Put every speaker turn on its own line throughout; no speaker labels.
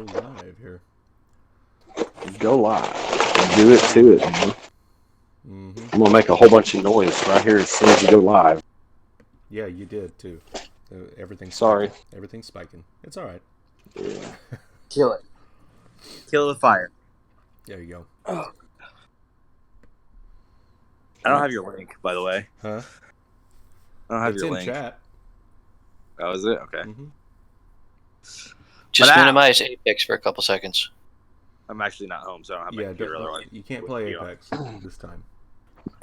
go live here.
Go live. Do it to it, man.
Mm-hmm.
I'm gonna make a whole bunch of noise right here as soon as you go live.
Yeah, you did too. Everything's
Sorry.
Spiking. Everything's spiking. It's all right.
Yeah.
Kill it. Kill it with fire.
There you go.
Oh. I don't have your link, by the way.
Huh?
I don't have
It's
your
in
link.
chat.
Oh, is it? Okay.
Mm-hmm.
Just
But
minimize Apex for a couple seconds.
I'm actually not home, so I don't have my computer. Otherwise,
you can't play Apex this time.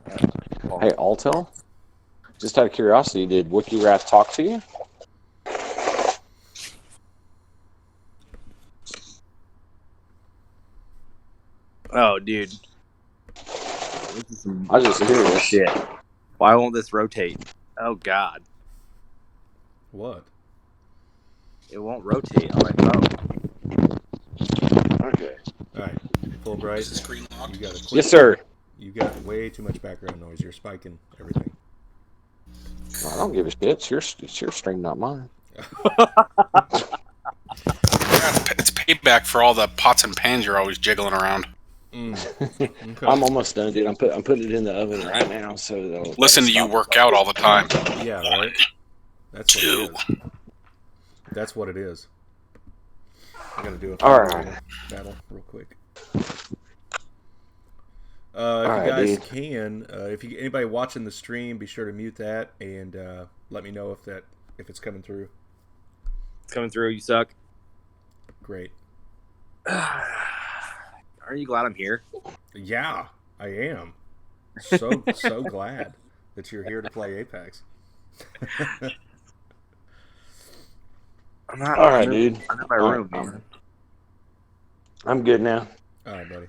Hey, Altel. Just out of curiosity, did WikiRat talk to you?
Oh, dude.
I just hear this
shit. Why won't this rotate? Oh, God.
What?
It won't rotate on my phone.
Okay.
All right. Fulbright.
Is the screen locked?
You got a quick.
Yes, sir.
You got way too much background noise. You're spiking everything.
I don't give a shit. It's your stream, not mine.
It's payback for all the pots and pans you're always jiggling around.
Okay.
I'm almost done, dude. I'm putting it in the oven right now. So
Listen to you work out all the time.
Yeah, right. That's what it is. That's what it is. I'm gonna do a battle real quick. If you guys can, if anybody watching the stream, be sure to mute that and let me know if it's coming through.
It's coming through. You suck.
Great.
Aren't you glad I'm here?
Yeah, I am. So glad that you're here to play Apex.
I'm not.
All right, dude.
I'm in my room, man.
I'm good now.
All right, buddy.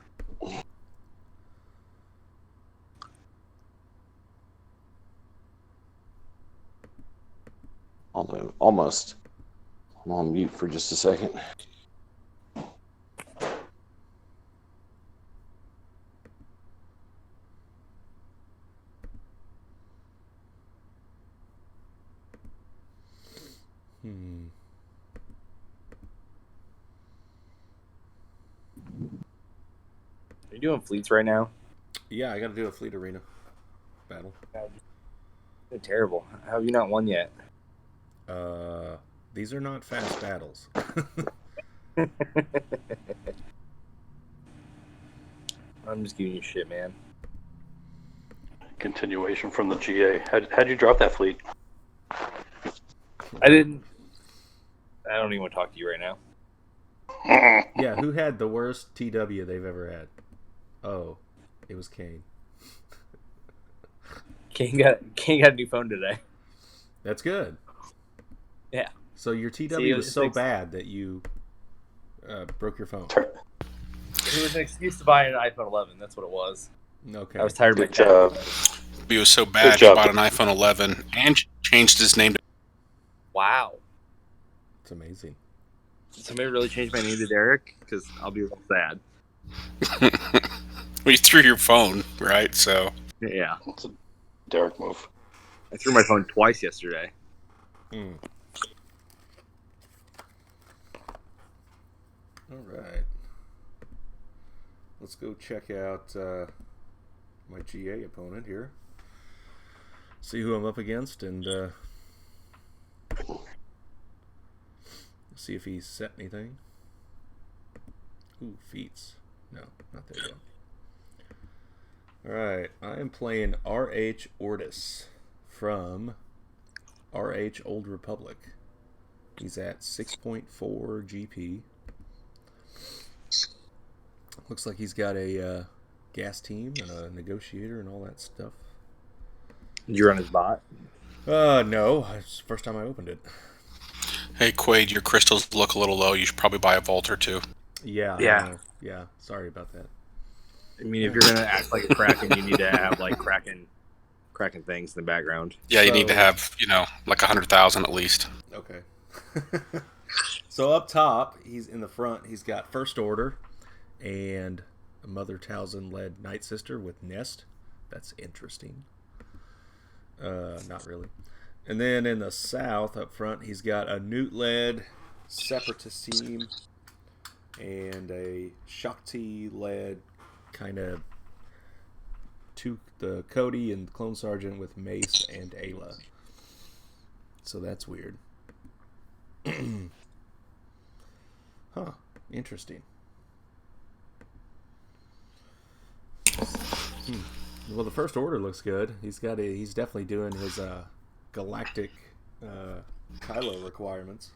Almost. I'm on mute for just a second.
Are you doing fleets right now?
Yeah, I got to do a fleet arena battle.
You're terrible. How have you not won yet?
These are not fast battles.
I'm just giving you shit, man.
Continuation from the GA. How'd you drop that fleet?
I didn't. I don't even want to talk to you right now.
Yeah, who had the worst TW they've ever had? Oh, it was Kane.
Kane got a new phone today.
That's good.
Yeah.
So your TW was so bad that you broke your phone.
It was an excuse to buy an iPhone 11. That's what it was.
Okay.
I was tired of my
job.
He was so bad he bought an iPhone 11 and changed his name to...
Wow.
It's amazing.
Did somebody really change my name to Derek? Because I'll be real sad.
Well, you threw your phone, right? So...
Yeah.
It's a Derek move.
I threw my phone twice yesterday.
All right. Let's go check out my GA opponent here. See who I'm up against and see if he's set anything. Ooh, feats. No, not there yet. Alright, I am playing RH Ortis from RH Old Republic. He's at 6.4 GP. Looks like he's got a gas team and a negotiator and all that stuff.
Did you run his bot?
No. It's the first time I opened it.
Hey, Quaid, your crystals look a little low. You should probably buy a vault or two.
Yeah. Yeah. Sorry about that.
I mean, if you're going to act like a Kraken, you need to have, like, Kraken things in the background.
Yeah, you need to have, like 100,000 at least.
Okay. So up top, he's in the front. He's got First Order and a Mother Talzin-led Night Sister with Nest. That's interesting. Not really. And then in the south, up front, he's got a Newt-led Separatist team and a Shakti-led kind of the Cody and Clone Sergeant with Mace and Ayla. So that's weird. Huh. Interesting. Well, the First Order looks good. He's definitely doing his galactic Kylo requirements.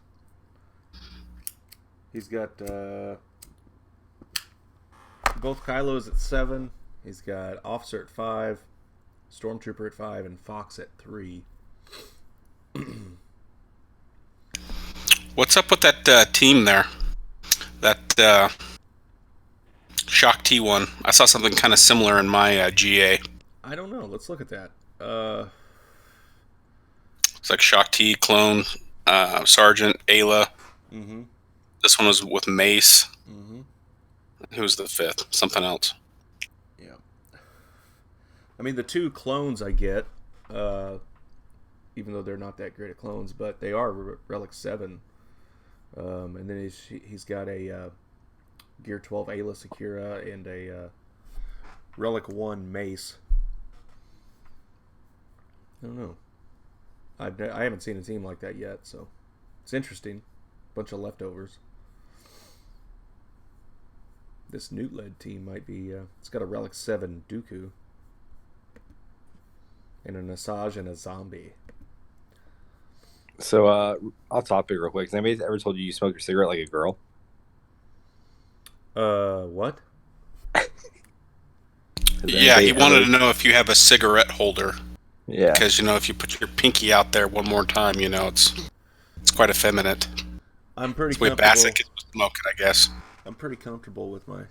He's got both Kylos at 7. He's got Officer at 5, Stormtrooper at 5, and Fox at 3.
What's up with that team there? That Shock T1. I saw something kind of similar in my GA.
I don't know. Let's look at that.
It's like Shock T, Clone, Sergeant, Ayla.
Mm-hmm.
This one was with Mace.
Mm-hmm.
Who was the 5th? Something else.
Yeah. I mean, the 2 clones I get, even though they're not that great at clones, but they are Relic 7. And then he's got a Gear 12 Ayla Secura and a Relic 1 Mace. I don't know. I haven't seen a team like that yet, so it's interesting. Bunch of leftovers. This Newt-led team might be... it's got a Relic 7 Dooku. And an Asajj and a Zombie.
So, off topic real quick. Has anybody ever told you smoke your cigarette like a girl?
What?
Yeah, he wanted to know if you have a cigarette holder.
Yeah.
Because, if you put your pinky out there one more time, it's quite effeminate.
I'm pretty
It's way
comfortable.
basic with smoking, I guess.
I'm pretty comfortable with my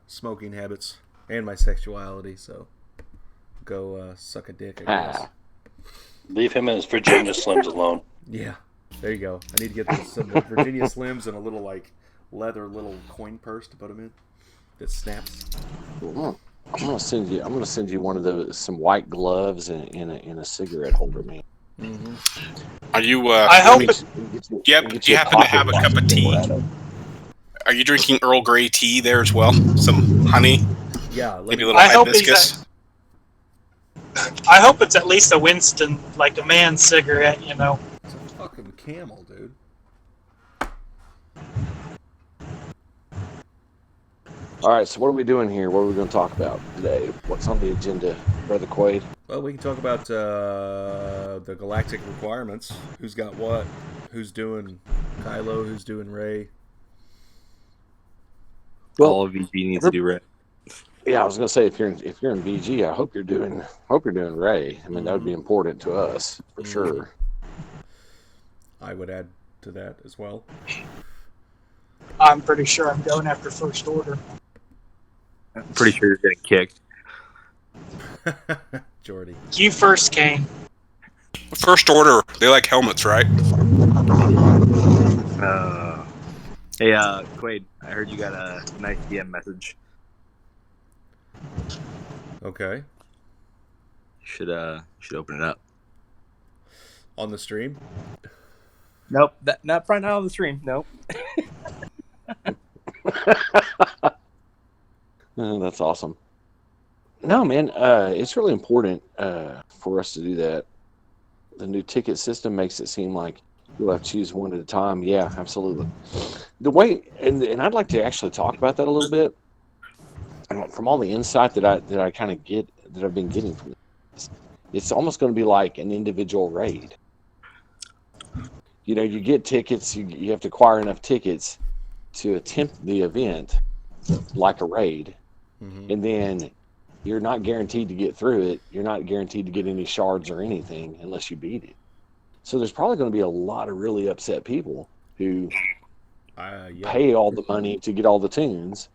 smoking habits and my sexuality, so go suck a dick, I guess.
Leave him and his Virginia Slims alone.
Yeah, there you go. I need to get some Virginia Slims and a little leather little coin purse to put them in that snaps.
I'm gonna send you one of some white gloves and a cigarette holder, man.
Mm-hmm.
Are you?
I hope
Do you happen to have a cup of tea? Are you drinking Earl Grey tea there as well? Some honey?
Yeah,
Maybe a little
I hope
hibiscus?
I hope it's at least a Winston, like a man's cigarette,
It's a fucking Camel, dude.
All right, so what are we doing here? What are we going to talk about today? What's on the agenda, Brother Quaid?
Well, we can talk about the galactic requirements. Who's got what? Who's doing Kylo? Who's doing Rey?
Well,
all of VG needs to do right.
Yeah, I was going to say if you're in VG, I hope you're doing Rey. I mean, that would be important to us for sure.
I would add to that as well.
I'm pretty sure I'm going after First Order.
I'm pretty sure you're getting kicked.
Jordy.
You first, Kane.
First Order, they like helmets, right?
Hey, Quaid, I heard you got a nice DM message.
Okay.
Should open it up.
On the stream?
Nope, not right now on the stream. Nope.
That's awesome. No, man, it's really important for us to do that. The new ticket system makes it seem like you'll have to choose one at a time. Yeah, absolutely. The way, and I'd like to actually talk about that a little bit. From all the insight that I kind of get, that I've been getting from this, it's almost going to be like an individual raid. You get tickets, you have to acquire enough tickets to attempt the event like a raid. Mm-hmm. And then you're not guaranteed to get through it. You're not guaranteed to get any shards or anything unless you beat it. So there's probably going to be a lot of really upset people who pay all the money to get all the tunes,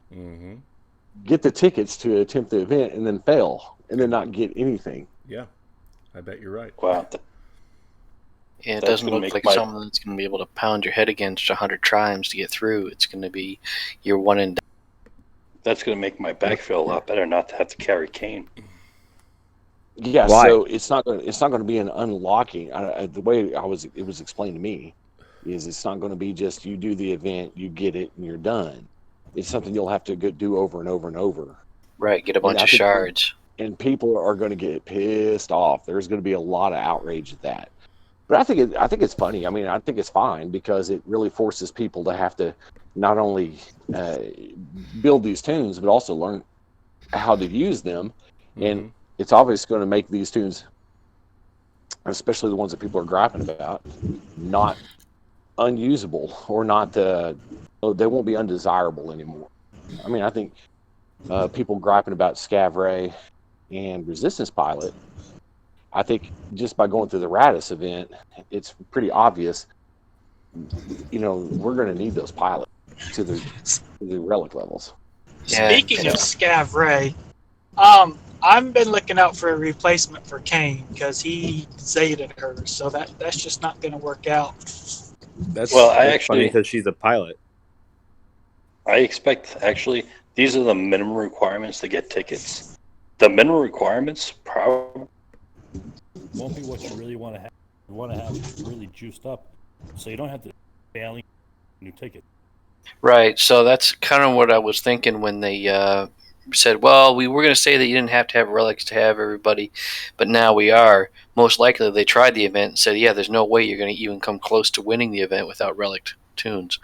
get the tickets to attempt the event, and then fail, and then not get anything.
Yeah, I bet you're right.
Wow.
Yeah, it doesn't look like someone that's going to be able to pound your head against 100 times to get through. It's going to be your one and done.
That's going to make my back feel a lot better not to have to carry Kane.
Yeah,
Why?
so it's not going to be an unlocking. The way it was explained to me is it's not going to be just you do the event, you get it, and you're done. It's something you'll have to do over and over and over.
Right, get a bunch of shards.
And people are going to get pissed off. There's going to be a lot of outrage at that. But I think it's funny. I mean, I think it's fine because it really forces people to have to not only build these tunes, but also learn how to use them. And it's obviously going to make these tunes, especially the ones that people are griping about, not unusable or not. They won't be undesirable anymore. I mean, I think people griping about Scavray and Resistance Pilot, I think just by going through the Radis event, it's pretty obvious, we're going to need those pilots to the relic levels.
Speaking of Scavray, I've been looking out for a replacement for Kane because he Zeted her, so that's just not going to work out.
That's
actually
funny because she's a pilot.
I expect these are the minimum requirements to get tickets. The minimum requirements probably
won't be what you really want to have. You want to have really juiced up, so you don't have to failing new ticket.
Right. So that's kind of what I was thinking when they said, well, we were going to say that you didn't have to have relics to have everybody, but now we are. Most likely they tried the event and said, yeah, there's no way you're going to even come close to winning the event without relic tunes.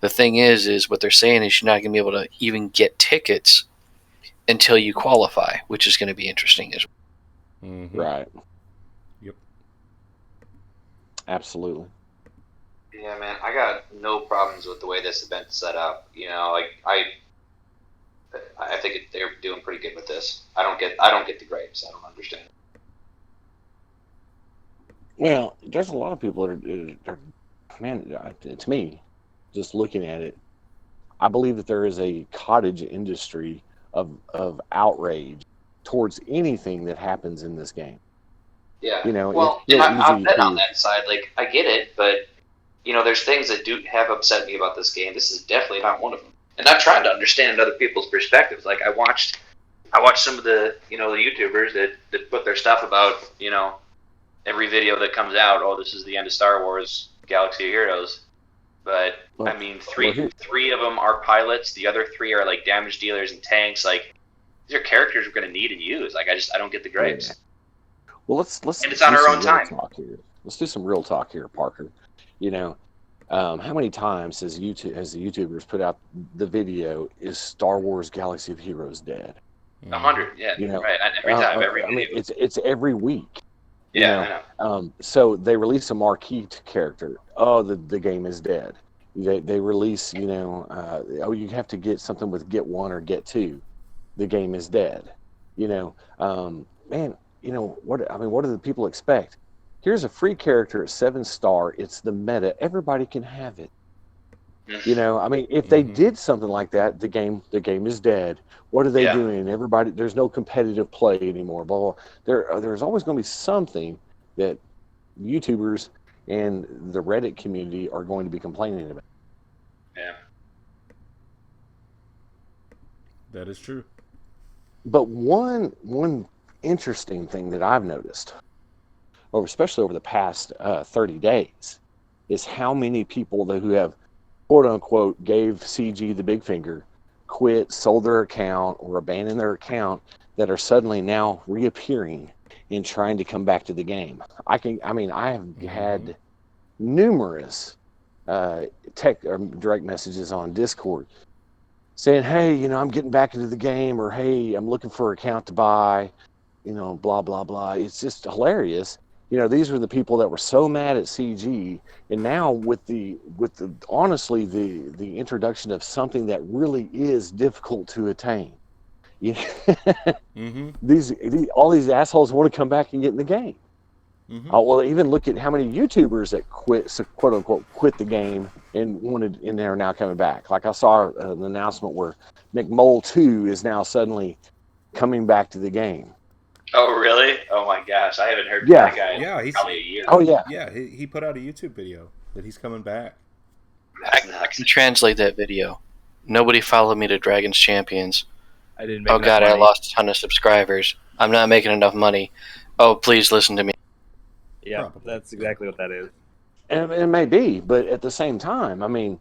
The thing is what they're saying is you're not going to be able to even get tickets until you qualify, which is going to be interesting as well.
Mm-hmm. Right.
Yep.
Absolutely.
Yeah, man, I got no problems with the way this event's set up. I think they're doing pretty good with this. I don't get the grapes. I don't understand.
Well, there's a lot of people that are man, to me, just looking at it, I believe that there is a cottage industry of outrage towards anything that happens in this game.
Yeah.
Well,
I'm on that side. Like, I get it, but there's things that do have upset me about this game. This is definitely not one of them. And I've tried to understand other people's perspectives. Like, I watched some of the the YouTubers that put their stuff about every video that comes out. Oh, this is the end of Star Wars Galaxy of Heroes. But I mean, three of them are pilots. The other three are like damage dealers and tanks. Like, these are characters we're going to need and use. Like, I don't get the grapes.
Yeah. Well, let's
and it's on our own time.
Let's do some real talk here, Parker. How many times has the YouTubers put out the video, is Star Wars Galaxy of Heroes dead?
100, yeah. Right. Every time, every
I mean, it's every week.
Yeah, I know.
So they release a marquee character. Oh, the game is dead. They release, you have to get something with get 1 or get 2. The game is dead. What do the people expect? Here's a free character at 7-star. It's the meta. Everybody can have it. If they did something like that, the game is dead. What are they doing? Everybody, there's no competitive play anymore. Blah, blah. There's always going to be something that YouTubers and the Reddit community are going to be complaining about.
Yeah.
That is true.
But one interesting thing that I've noticed, especially over the past 30 days, is how many people who have, quote unquote, gave CG the big finger, quit, sold their account, or abandoned their account, that are suddenly now reappearing and trying to come back to the game. I have had numerous tech or direct messages on Discord saying, hey, I'm getting back into the game, or hey, I'm looking for an account to buy, blah, blah, blah. It's just hilarious. These were the people that were so mad at CG, and now with the honestly the introduction of something that really is difficult to attain. All these assholes want to come back and get in the game. Well, even look at how many YouTubers that quote unquote quit the game and they're now coming back. Like, I saw an announcement where McMole 2 is now suddenly coming back to the game.
Oh, really? Oh, my gosh. I haven't heard from that guy in probably a year.
Oh, yeah.
Yeah, he put out a YouTube video that he's coming back.
I can translate that video. Nobody followed me to Dragon's Champions.
I didn't make
Oh, God, I lost a ton of subscribers. I'm not making enough money. Oh, please listen to me.
Yeah, that's exactly what that is.
And it may be, but at the same time, I mean,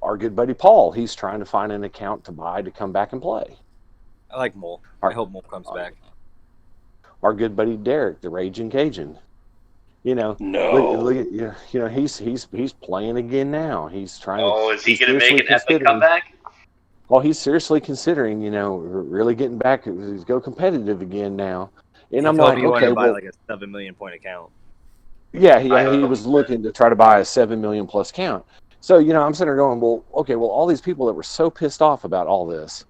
our good buddy Paul, he's trying to find an account to buy to come back and play.
I like Mole. I hope Mole comes back.
Our good buddy Derek, the Raging Cajun.
No.
Look at, he's playing again now. He's trying.
Oh, is he going to make an epic comeback?
Well, he's seriously considering, really getting back, go competitive again now. And I'm like,
okay, to buy like a 7 million point account.
Yeah, he was looking to try to buy a 7 million plus count. So, I'm sitting there going, well, all these people that were so pissed off about all this,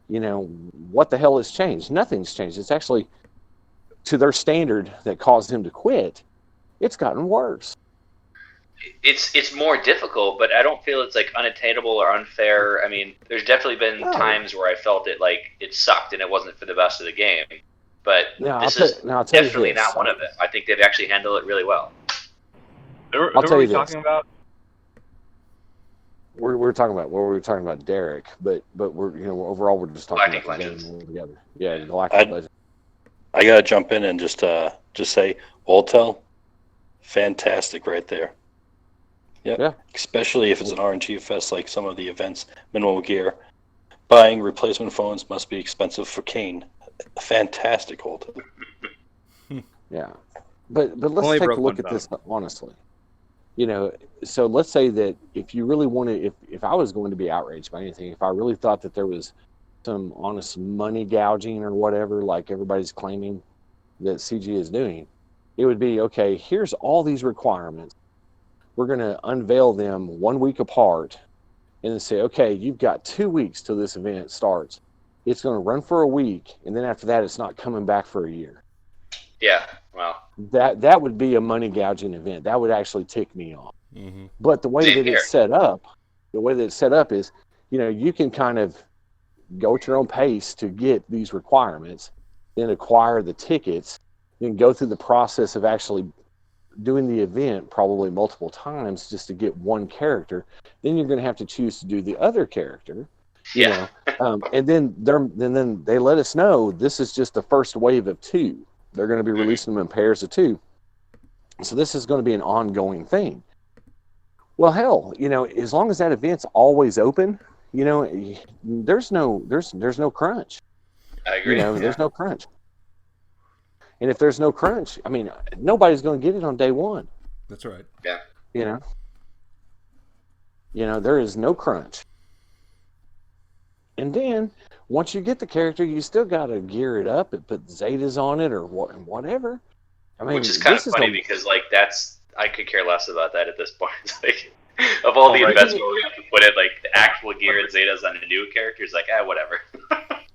what the hell has changed? Nothing's changed. It's actually to their standard that caused him to quit. It's gotten worse.
It's more difficult, but I don't feel it's like unattainable or unfair. I mean, there's definitely been times where I felt it like it sucked and it wasn't for the best of the game. But this is definitely not one of them. I think they've actually handled it really well.
Who are we talking about?
We're talking about Derek, but we're overall we're just talking about the game together. Yeah, Galactic Legends.
I gotta jump in and just say, Voltel, fantastic right there. Yep. Yeah. Especially if it's an RNG fest like some of the events, minimal gear. Buying replacement phones must be expensive for Kane. Fantastic hold.
Yeah. But let's take a look at this honestly. So let's say that if you really wanted, if I was going to be outraged by anything, if I really thought that there was some honest money gouging or whatever, like everybody's claiming that CG is doing, it would be, okay, here's all these requirements. We're going to unveil them 1 week apart and then say, okay, you've got 2 weeks till this event starts. It's going to run for a week, and then after that, it's not coming back for a year.
Yeah, well.
That would be a money gouging event. That would actually tick me off.
Mm-hmm.
But the way that it's set up is, you can kind of go at your own pace to get these requirements, then acquire the tickets, then go through the process of actually doing the event probably multiple times just to get one character. Then you're going to have to choose to do the other character. And then they let us know this is just the first wave of 2. They're going to be releasing them in pairs of 2. So this is going to be an ongoing thing. Well, hell, as long as that event's always open, there's no crunch.
I agree.
There's no crunch. And if there's no crunch, I mean, nobody's going to get it on day one.
That's right.
Yeah.
There is no crunch. And then once you get the character, you still got to gear it up and put Zetas on it or whatever. I mean,
which is kind of funny because I could care less about that at this point. Like, of all the investment we have to put in, like the actual gear and Zetas on a new character is like, whatever.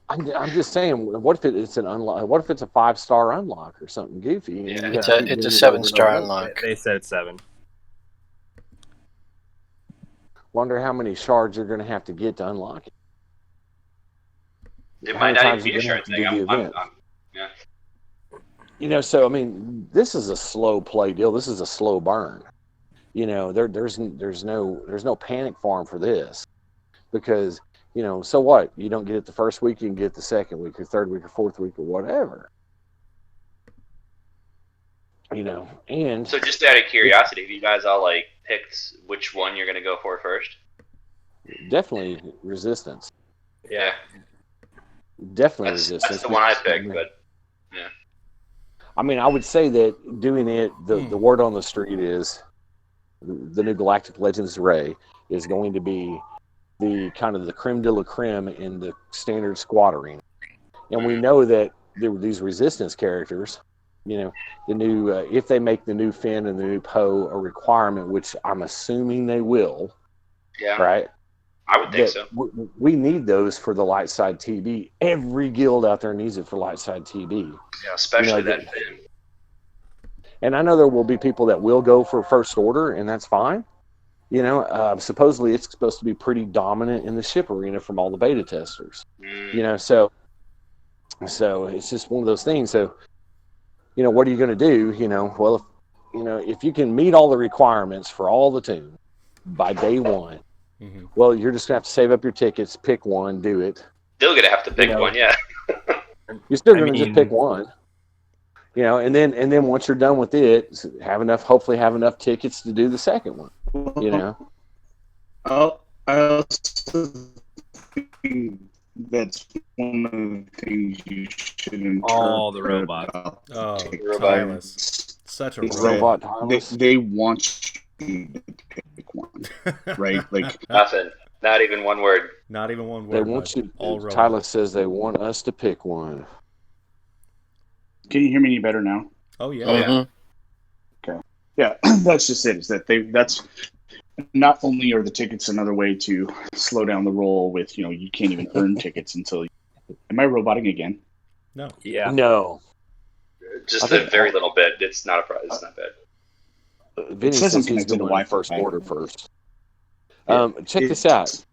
I'm just saying, what if it's an unlock? What if it's a 5-star unlock or something goofy?
Yeah, it's a 7-star unlock.
They said it's 7.
Wonder how many shards you're going to have to get to unlock it.
It might not even be a shard thing.
So I mean, this is a slow play deal. This is a slow burn. There's no panic farm for this, because so what? You don't get it the first week, you can get it the second week or third week or fourth week or whatever. And
so just out of curiosity, have you guys all picked which one you're going to go for first?
Definitely Resistance.
Yeah.
Definitely Resistance.
That's the one I picked, but yeah.
I mean, I would say that doing it, the word on the street is the new Galactic Legends Ray is going to be the kind of the creme de la creme in the standard squad arena. And we know that there were these Resistance characters, the new, if they make the new Finn and the new Poe a requirement, which I'm assuming they will.
Yeah.
Right?
I would think so.
We need those for the light side TB. Every guild out there needs it for light side TB.
Yeah, especially that Finn.
And I know there will be people that will go for first order, and that's fine. Supposedly it's supposed to be pretty dominant in the ship arena from all the beta testers. So it's just one of those things. So, what are you going to do? Well, if you can meet all the requirements for all the tunes by day one, well, you're just going to have to save up your tickets, pick one, do it.
Still going to have to pick one, yeah.
You're still going to just pick one. and then once you're done with it, hopefully have enough tickets to do the second one.
I also think that's one of the things you should interpret.
All the robots.
Oh, Tyler. Such a
robot.
They want you to pick one, right? Like
nothing. Not even one word.
Not even one word.
They want you. Tyler says they want us to pick one.
Can you hear me any better now?
Oh yeah.
Mm-hmm.
Okay. Yeah, that's just it. Is that that's not only are the tickets another way to slow down the roll with, you can't even earn tickets until. Am I roboting again?
No.
Yeah.
No.
Just a very little bit. It's not it's not bad.
Vinny says he's doing the first order first. Check this out.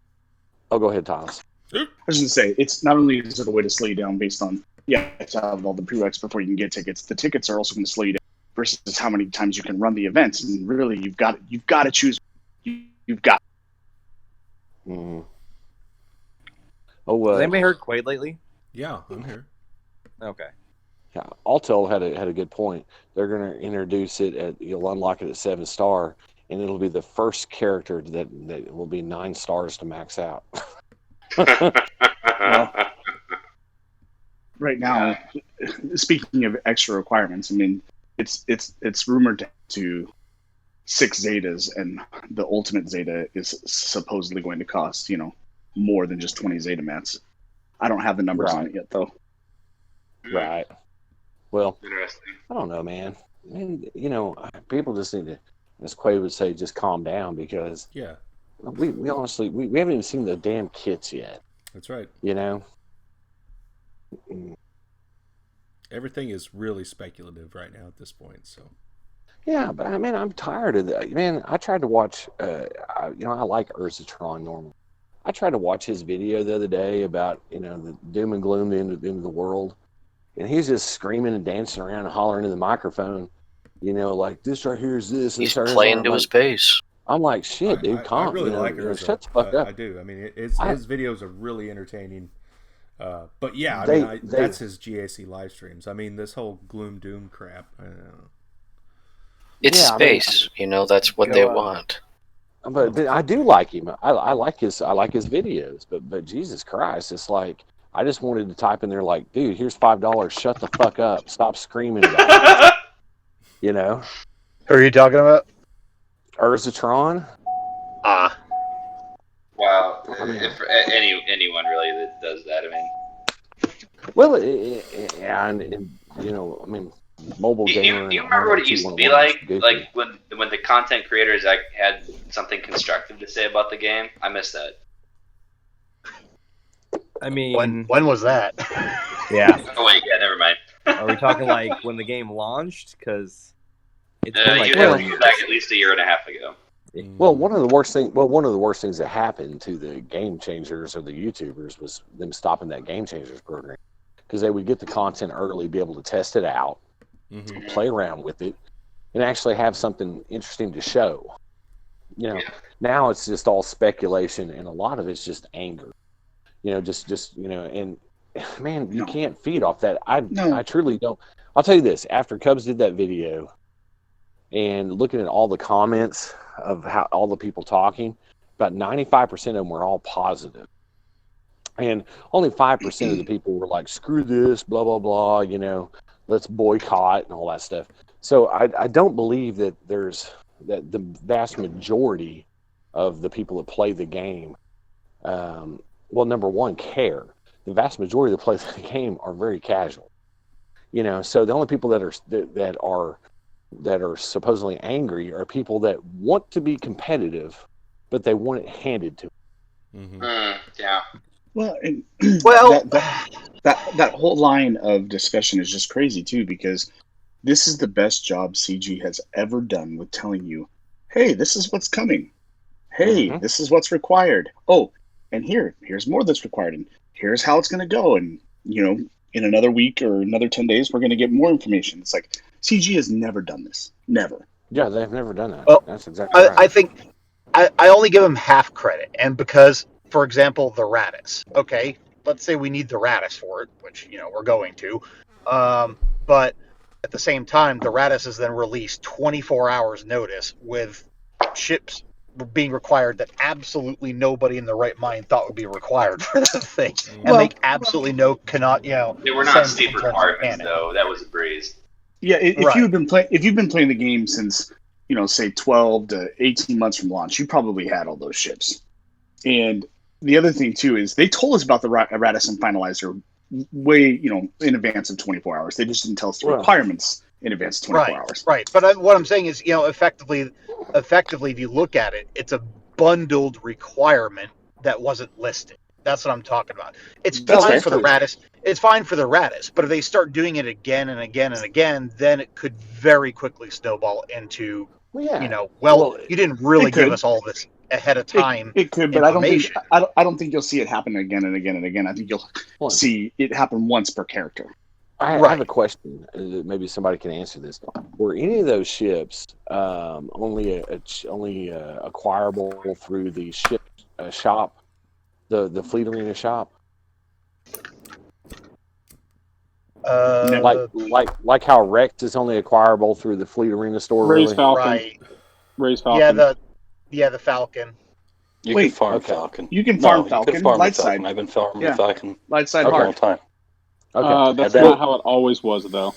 Oh, go ahead, Thomas.
I was going to say, it's not only is it a way to slow you down based on, to have all the prereqs before you can get tickets. The tickets are also going to slow you down versus how many times you can run the events. And really, you've got to choose. You've got.
Mm-hmm.
Has anybody heard Quaid lately?
Yeah, I'm here.
Okay.
Yeah, Altel had a good point. They're going to introduce it you'll unlock it at 7-star, and it'll be the first character that will be 9 stars to max out.
Well, right now, speaking of extra requirements, I mean, it's rumored to 6 Zetas, and the ultimate Zeta is supposedly going to cost, more than just 20 Zeta mats. I don't have the numbers on it yet, though.
Right. Well,
interesting.
I don't know, man. People just need to, as Quaid would say, just calm down, because we honestly we haven't even seen the damn kits yet.
That's right. Everything is really speculative right now at this point. So.
Yeah, but I mean, I'm tired of that. Man, I tried to watch. I like Urzatron normally. I tried to watch his video the other day about the doom and gloom, the end of the world. And he's just screaming and dancing around and hollering in the microphone, like, this right here is this.
He's playing to his pace.
I'm like, shit, dude, calm.
I really like it.
Shut the fuck up.
I do. I mean, his videos are really entertaining. But yeah, that's his GAC live streams. I mean, this whole gloom doom crap. I don't know.
It's space. That's what they want.
But I do like him. I like his videos. But Jesus Christ, it's like, I just wanted to type in there like, dude, here's $5. Shut the fuck up. Stop screaming about it.
Who are you talking about?
Urzatron.
Wow. If anyone really that does that, I mean.
Well, mobile gamer.
Do you remember what it used to be like? Like when the content creators had something constructive to say about the game? I miss that.
I mean,
when was that?
Yeah.
Oh wait, yeah, never mind.
Are we talking like when the game launched? Because it's
been like back at least a year and a half ago.
Well, one of the worst things that happened to the Game Changers or the YouTubers was them stopping that Game Changers program, because they would get the content early, be able to test it out, play around with it, and actually have something interesting to show. Now it's just all speculation, and a lot of it's just anger. And man, you can't feed off that. I truly don't. I'll tell you this: after Cubs did that video, and looking at all the comments of how all the people talking, about 95% of them were all positive, and only 5% of the people were like, "Screw this, blah blah blah," let's boycott and all that stuff. So I don't believe that that the vast majority of the people that play the game. Well, number one, care. The vast majority that play the game are very casual, So the only people that are supposedly angry are people that want to be competitive, but they want it handed to them.
Yeah.
Well,
Well,
that whole line of discussion is just crazy too, because this is the best job CG has ever done with telling you, "Hey, this is what's coming. Hey, this is what's required. Oh, and here's more that's required, and here's how it's going to go. And in another week or another 10 days, we're going to get more information." It's like CG has never done this. Never.
Yeah, they've never done that.
Well,
that's exactly right.
I think I only give them half credit, and because, for example, the Radis. Okay, let's say we need the Radis for it, which we're going to. But at the same time, the Raddus is then released 24 hours notice with ships being required that absolutely nobody in their right mind thought would be required for the thing, and make absolutely no
They were not
sense
steep
in terms of
requirements,
canon.
though. That was a breeze.
Yeah, if
Right.
you've been playing the game since, say 12 to 18 months from launch, you probably had all those ships. And the other thing too is they told us about the Radisson Finalizer way, in advance of 24 hours. They just didn't tell us the requirements in advance of 24 hours.
Right. But what I'm saying is, effectively, if you look at it, it's a bundled requirement that wasn't listed. That's what I'm talking about. It's fine for the Raddus. It's fine for the Raddus, but if they start doing it again and again and again, then it could very quickly snowball into, you didn't really give us all this ahead of time.
It could, but I don't think you'll see it happen again and again and again. I think you'll see it happen once per character.
I have a question. Maybe somebody can answer this. Were any of those ships only acquirable through the ship shop, the Fleet Arena shop? Like how Rex is only acquirable through the Fleet Arena store.
Ray's
really?
Falcon.
Right.
Ray's Falcon.
Yeah, the Falcon.
You can farm Falcon.
You can farm Falcon.
You can farm
Light
Falcon.
side.
I've been farming Falcon
Light side
for a
hard.
long time.
Okay.
That's not how it always was, though.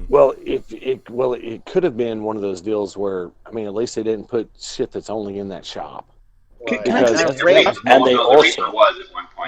Well, it could have been one of those deals where, at least they didn't put shit that's only in that shop.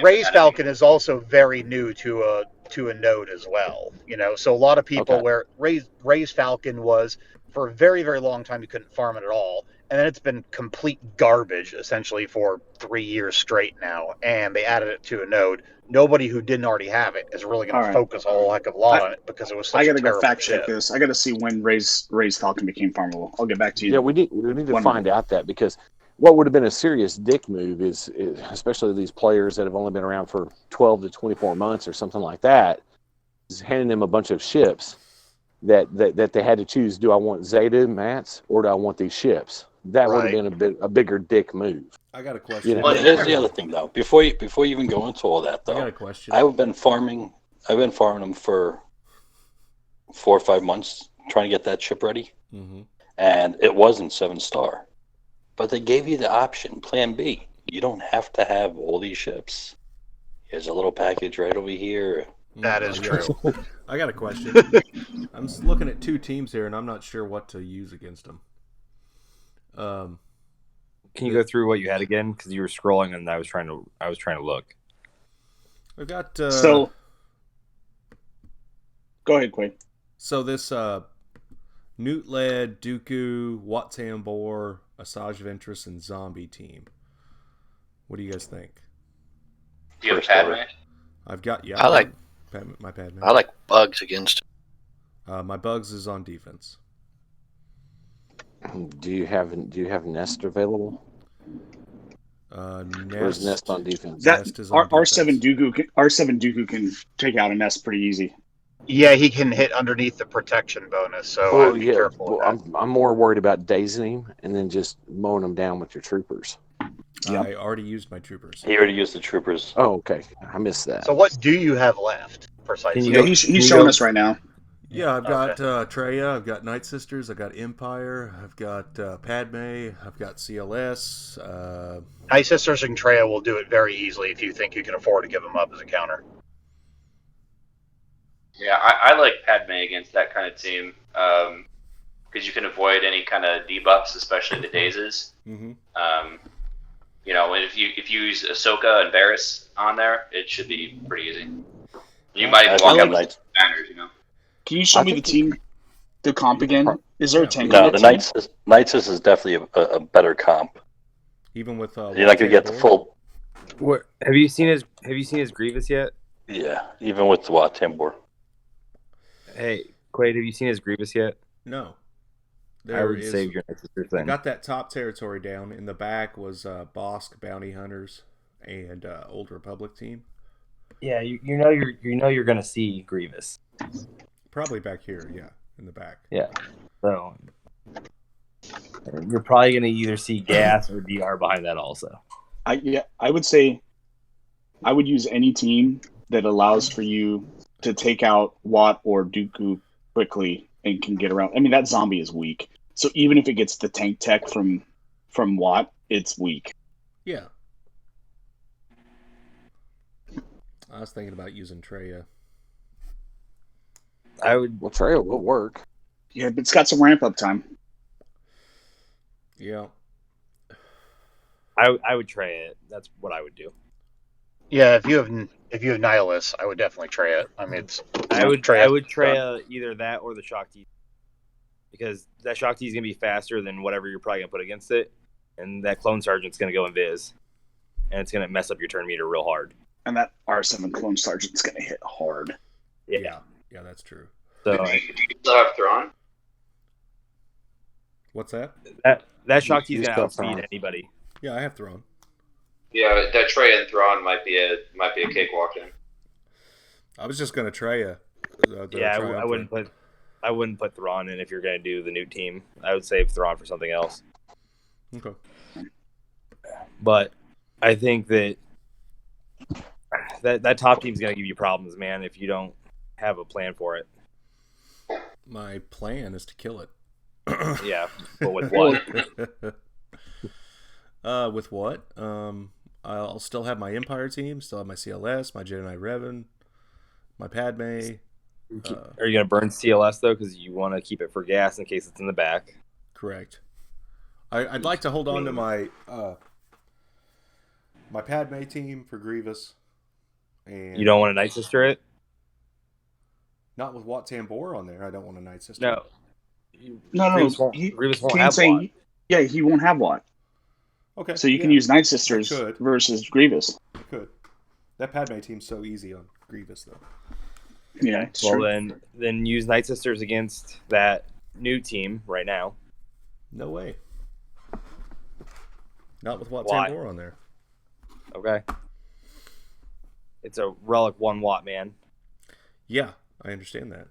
Ray's Falcon is also very new to a node as well. So a lot of people where Ray's Falcon was for a very, very long time, you couldn't farm it at all. And then it's been complete garbage essentially for 3 years straight now. And they added it to a node. Nobody who didn't already have it is really going to focus a whole heck of a lot on it because it was such
I
a
gotta
terrible
go fact check
ship.
this. I gotta see when Ray's Falcon became farmable. I'll get back to you.
Yeah, we need to find out that, because what would have been a serious dick move is especially these players that have only been around for 12 to 24 months or something like that, is handing them a bunch of ships that they had to choose. Do I want Zeta mats or do I want these ships? That would have been a bigger dick move.
I got a question.
Well, here's the other thing, though. Before you even go into all that, though,
I got a question.
I've been farming them for 4 or 5 months, trying to get that ship ready, and it wasn't 7-star. But they gave you the option, Plan B. You don't have to have all these ships. Here's a little package right over here.
That is true.
I got a question. I'm just looking at 2 teams here, and I'm not sure what to use against them.
Can you go through what you had again? Because you were scrolling, and I was trying to look.
I've got
go ahead, Quaid.
So this Newt-led Dooku, Wat-Tambor, Asajj Ventress, and Zombie team. What do you guys think?
Do you have Padme?
I've got
I like
my Padme.
I like Bugs against.
My Bugs is on defense.
Do you have Nest available?
Nest.
Or is Nest on defense?
Nest is on
R7 Dooku can take out a Nest pretty easy.
Yeah, he can hit underneath the protection bonus, so be careful.
I'm more worried about dazing him and then just mowing him down with your troopers.
I already used my troopers.
He already used the troopers.
Oh, okay. I missed that.
So what do you have left, precisely?
Yeah, he's showing us right now.
Yeah, I've got Traya, I've got Night Sisters, I've got Empire, I've got Padme, I've got CLS.
Night Sisters and Traya will do it very easily if you think you can afford to give them up as a counter.
Yeah, I like Padme against that kind of team because you can avoid any kind of debuffs, especially the dazes.
Mm-hmm.
And if you use Ahsoka and Varys on there, it should be pretty easy. You might even walk out with banners,
Can you show me the comp again? Is there a tank?
No, the Knights is definitely a better comp.
Even with
you're not gonna get the full.
What have you seen his Grievous yet?
Yeah, even with the Wat-Tambor.
Hey, Quaid, have you seen his Grievous yet?
No.
I would save your Night Sister thing.
I got that top territory down. In the back was Bosk Bounty Hunters and Old Republic team.
Yeah, you know you're gonna see Grievous.
Probably back here, yeah, in the back.
Yeah. So you're probably gonna either see gas or DR behind that also.
I would say I would use any team that allows for you to take out Wat or Dooku quickly and can get around. I mean, that zombie is weak. So even if it gets the tank tech from Watt, it's weak.
Yeah. I was thinking about using Treya.
Well, Treya will work.
Yeah, but it's got some ramp up time.
Yeah.
I would try it. That's what I would do.
Yeah, if you have Nihilus, I would definitely try it. I mean,
I would try either that or the Shock T, because that Shock T is gonna be faster than whatever you're probably gonna put against it, and that Clone Sergeant's gonna go invis, and it's gonna mess up your turn meter real hard.
And that R7 Clone Sergeant's gonna hit hard.
Yeah,
that's true.
So
do you still have Thrawn?
What's that?
That Shock T is gonna outspeed anybody.
Yeah, I have Thrawn.
Yeah, that Treya and Thrawn might be a cakewalk then.
I was just gonna Treya.
I wouldn't put Thrawn in if you're gonna do the new team. I would save Thrawn for something else.
Okay.
But I think that top team's gonna give you problems, man, if you don't have a plan for it.
My plan is to kill it.
Yeah, but with what?
With what? I'll still have my Empire team, still have my CLS, my Jedi Revan, my Padme.
Are you going to burn CLS, though, because you want to keep it for gas in case it's in the back?
Correct. I'd like to hold on to my my Padme team for Grievous. And
you don't want to Night Sister it?
Not with Wat Tambor on there. I don't want a Night Sister.
No.
Grievous won't have Watt. Yeah, he won't have Watt.
Okay.
So you can use Night Sisters versus Grievous.
I could. That Padme team's so easy on Grievous, though.
Yeah.
Well, then use Night Sisters against that new team right now.
No way. Not with Wat Tambor on there.
Okay. It's a relic 1 Watt, man.
Yeah, I understand that.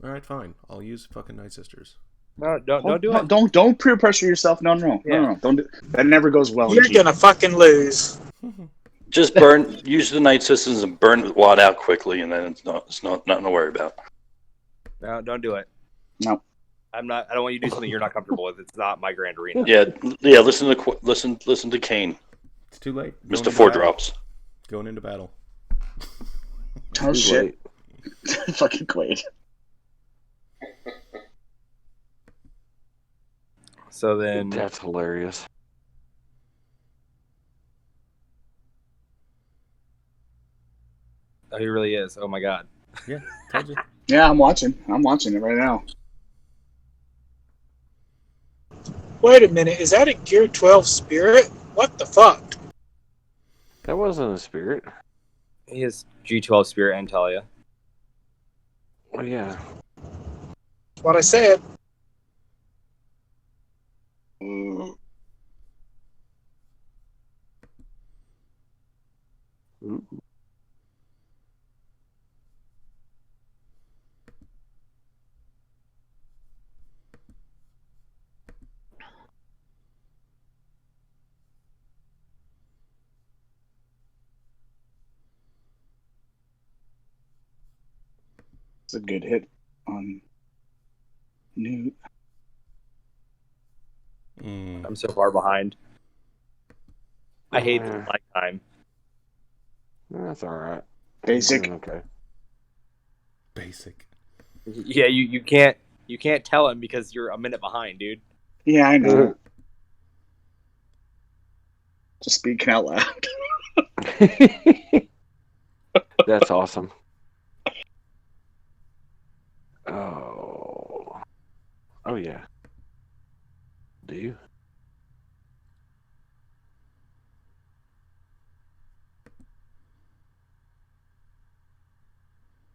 All right, fine. I'll use fucking Night Sisters.
No, don't do it.
Don't peer pressure yourself. No. Don't do, that never goes well.
You're gonna fucking lose.
Just use the Night Systems and burn Watt out quickly, and then it's nothing to worry about.
No, don't do it.
No.
I don't want you to do something you're not comfortable with. It's not my Grand Arena.
Yeah. Listen to Kane.
It's too late.
Mr. 4-Drops.
Going into battle.
Oh shit! Fucking Quaid.
So then
that's hilarious.
Oh, he really is. Oh my god.
Yeah, told you.
Yeah, I'm watching it right now.
Wait a minute, is that a Gear 12 Spirit? What the fuck?
That wasn't a Spirit.
He is G12 Spirit and Talia.
Oh yeah.
That's what I said.
Ooh.
It's a good hit on Newt.
I'm so far behind. I hate this lifetime.
That's all right.
Basic.
Okay.
Basic.
Yeah, you can't tell him because you're a minute behind, dude.
Yeah, I know. Just speaking out loud.
That's awesome. Oh yeah. Do you?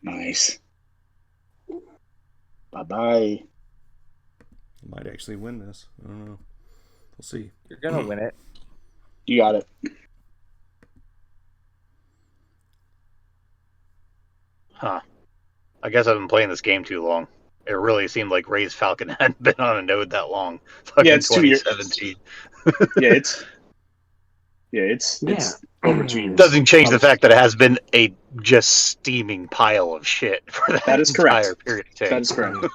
Nice. Bye-bye.
Might actually win this. I don't know. We'll see.
You're gonna win it.
You got it.
Huh. I guess I've been playing this game too long. It really seemed like Ray's Falcon hadn't been on a node that long. Fucking
Yeah, it's
2017.
Yeah, it's over 2 years.
Doesn't change the fact that it has been a just steaming pile of shit for that
is
entire
correct.
period of time.
That is correct.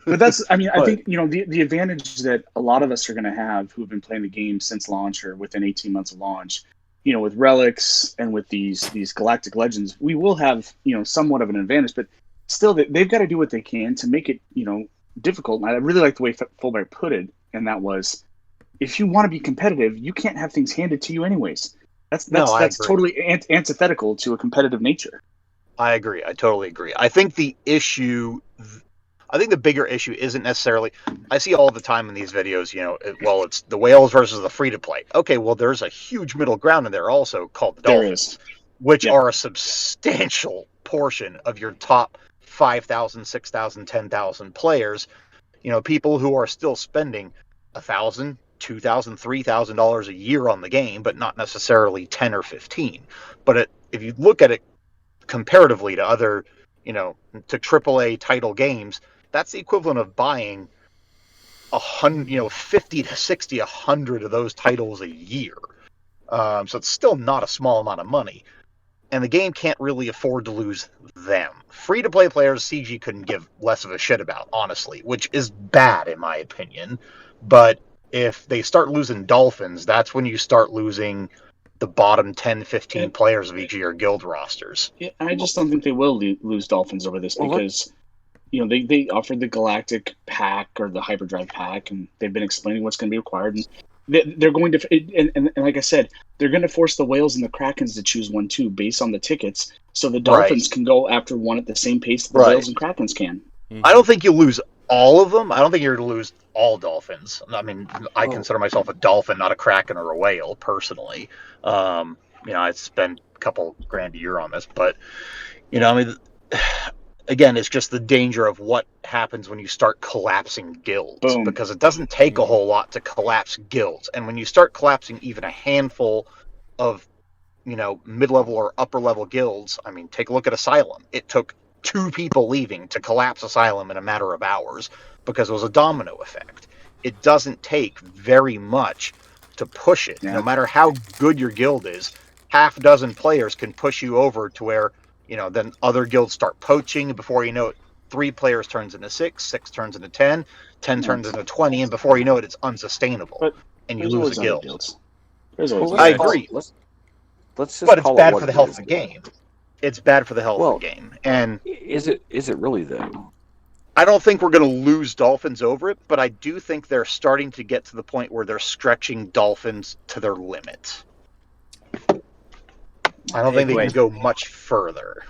But that's, I mean, I think, the advantage that a lot of us are going to have who've been playing the game since launch or within 18 months of launch, with relics and with these galactic legends, we will have, somewhat of an advantage, but still they've got to do what they can to make it, difficult. And I really like the way Fulbright put it. And that was, if you want to be competitive, you can't have things handed to you anyways. That's totally antithetical to a competitive nature.
I agree. I totally agree. I think the bigger issue isn't necessarily, I see all the time in these videos, it's the whales versus the free-to-play. Okay, well, there's a huge middle ground in there also called the Dolphins, which are a substantial portion of your top 5,000, 6,000, 10,000 players. People who are still spending $1,000, $2,000, $3,000 a year on the game, but not necessarily 10 or 15. But if you look at it comparatively to other, to AAA title games, that's the equivalent of buying 50 to 60, 100 of those titles a year. So it's still not a small amount of money. And the game can't really afford to lose them. Free-to-play players, CG couldn't give less of a shit about, honestly, which is bad in my opinion. But if they start losing Dolphins, that's when you start losing the bottom 10, 15 players of each of your guild rosters.
Yeah, I just don't think they will lose Dolphins over this because, they offered the Galactic Pack or the Hyperdrive Pack, and they've been explaining what's going to be required. And they're going to, and like I said, they're going to force the Whales and the Krakens to choose one too, based on the tickets, so the Dolphins can go after one at the same pace that the Whales and Krakens can.
Mm-hmm. I don't think you'll lose all of them. I don't think you're going to lose all Dolphins. I mean, I consider myself a Dolphin, not a Kraken or a Whale, personally. I spend a couple grand a year on this, but, again, it's just the danger of what happens when you start collapsing guilds. Boom. Because it doesn't take a whole lot to collapse guilds. And when you start collapsing even a handful of, mid-level or upper-level guilds, I mean, take a look at Asylum. It took 2 people leaving to collapse Asylum in a matter of hours because it was a domino effect. It doesn't take very much to push it. Yeah. No matter how good your guild is, half a dozen players can push you over to where, then other guilds start poaching. Before you know it, 3 players turns into 6, 6 turns into 10, 10 turns into 20, and before you know it, it's unsustainable, and you lose a guild. I agree.
Let's just
but it's bad for the health of the game. It's bad for the health of the game. And
is it really though?
I don't think we're going to lose Dolphins over it, but I do think they're starting to get to the point where they're stretching Dolphins to their limit. I don't think they can go much further.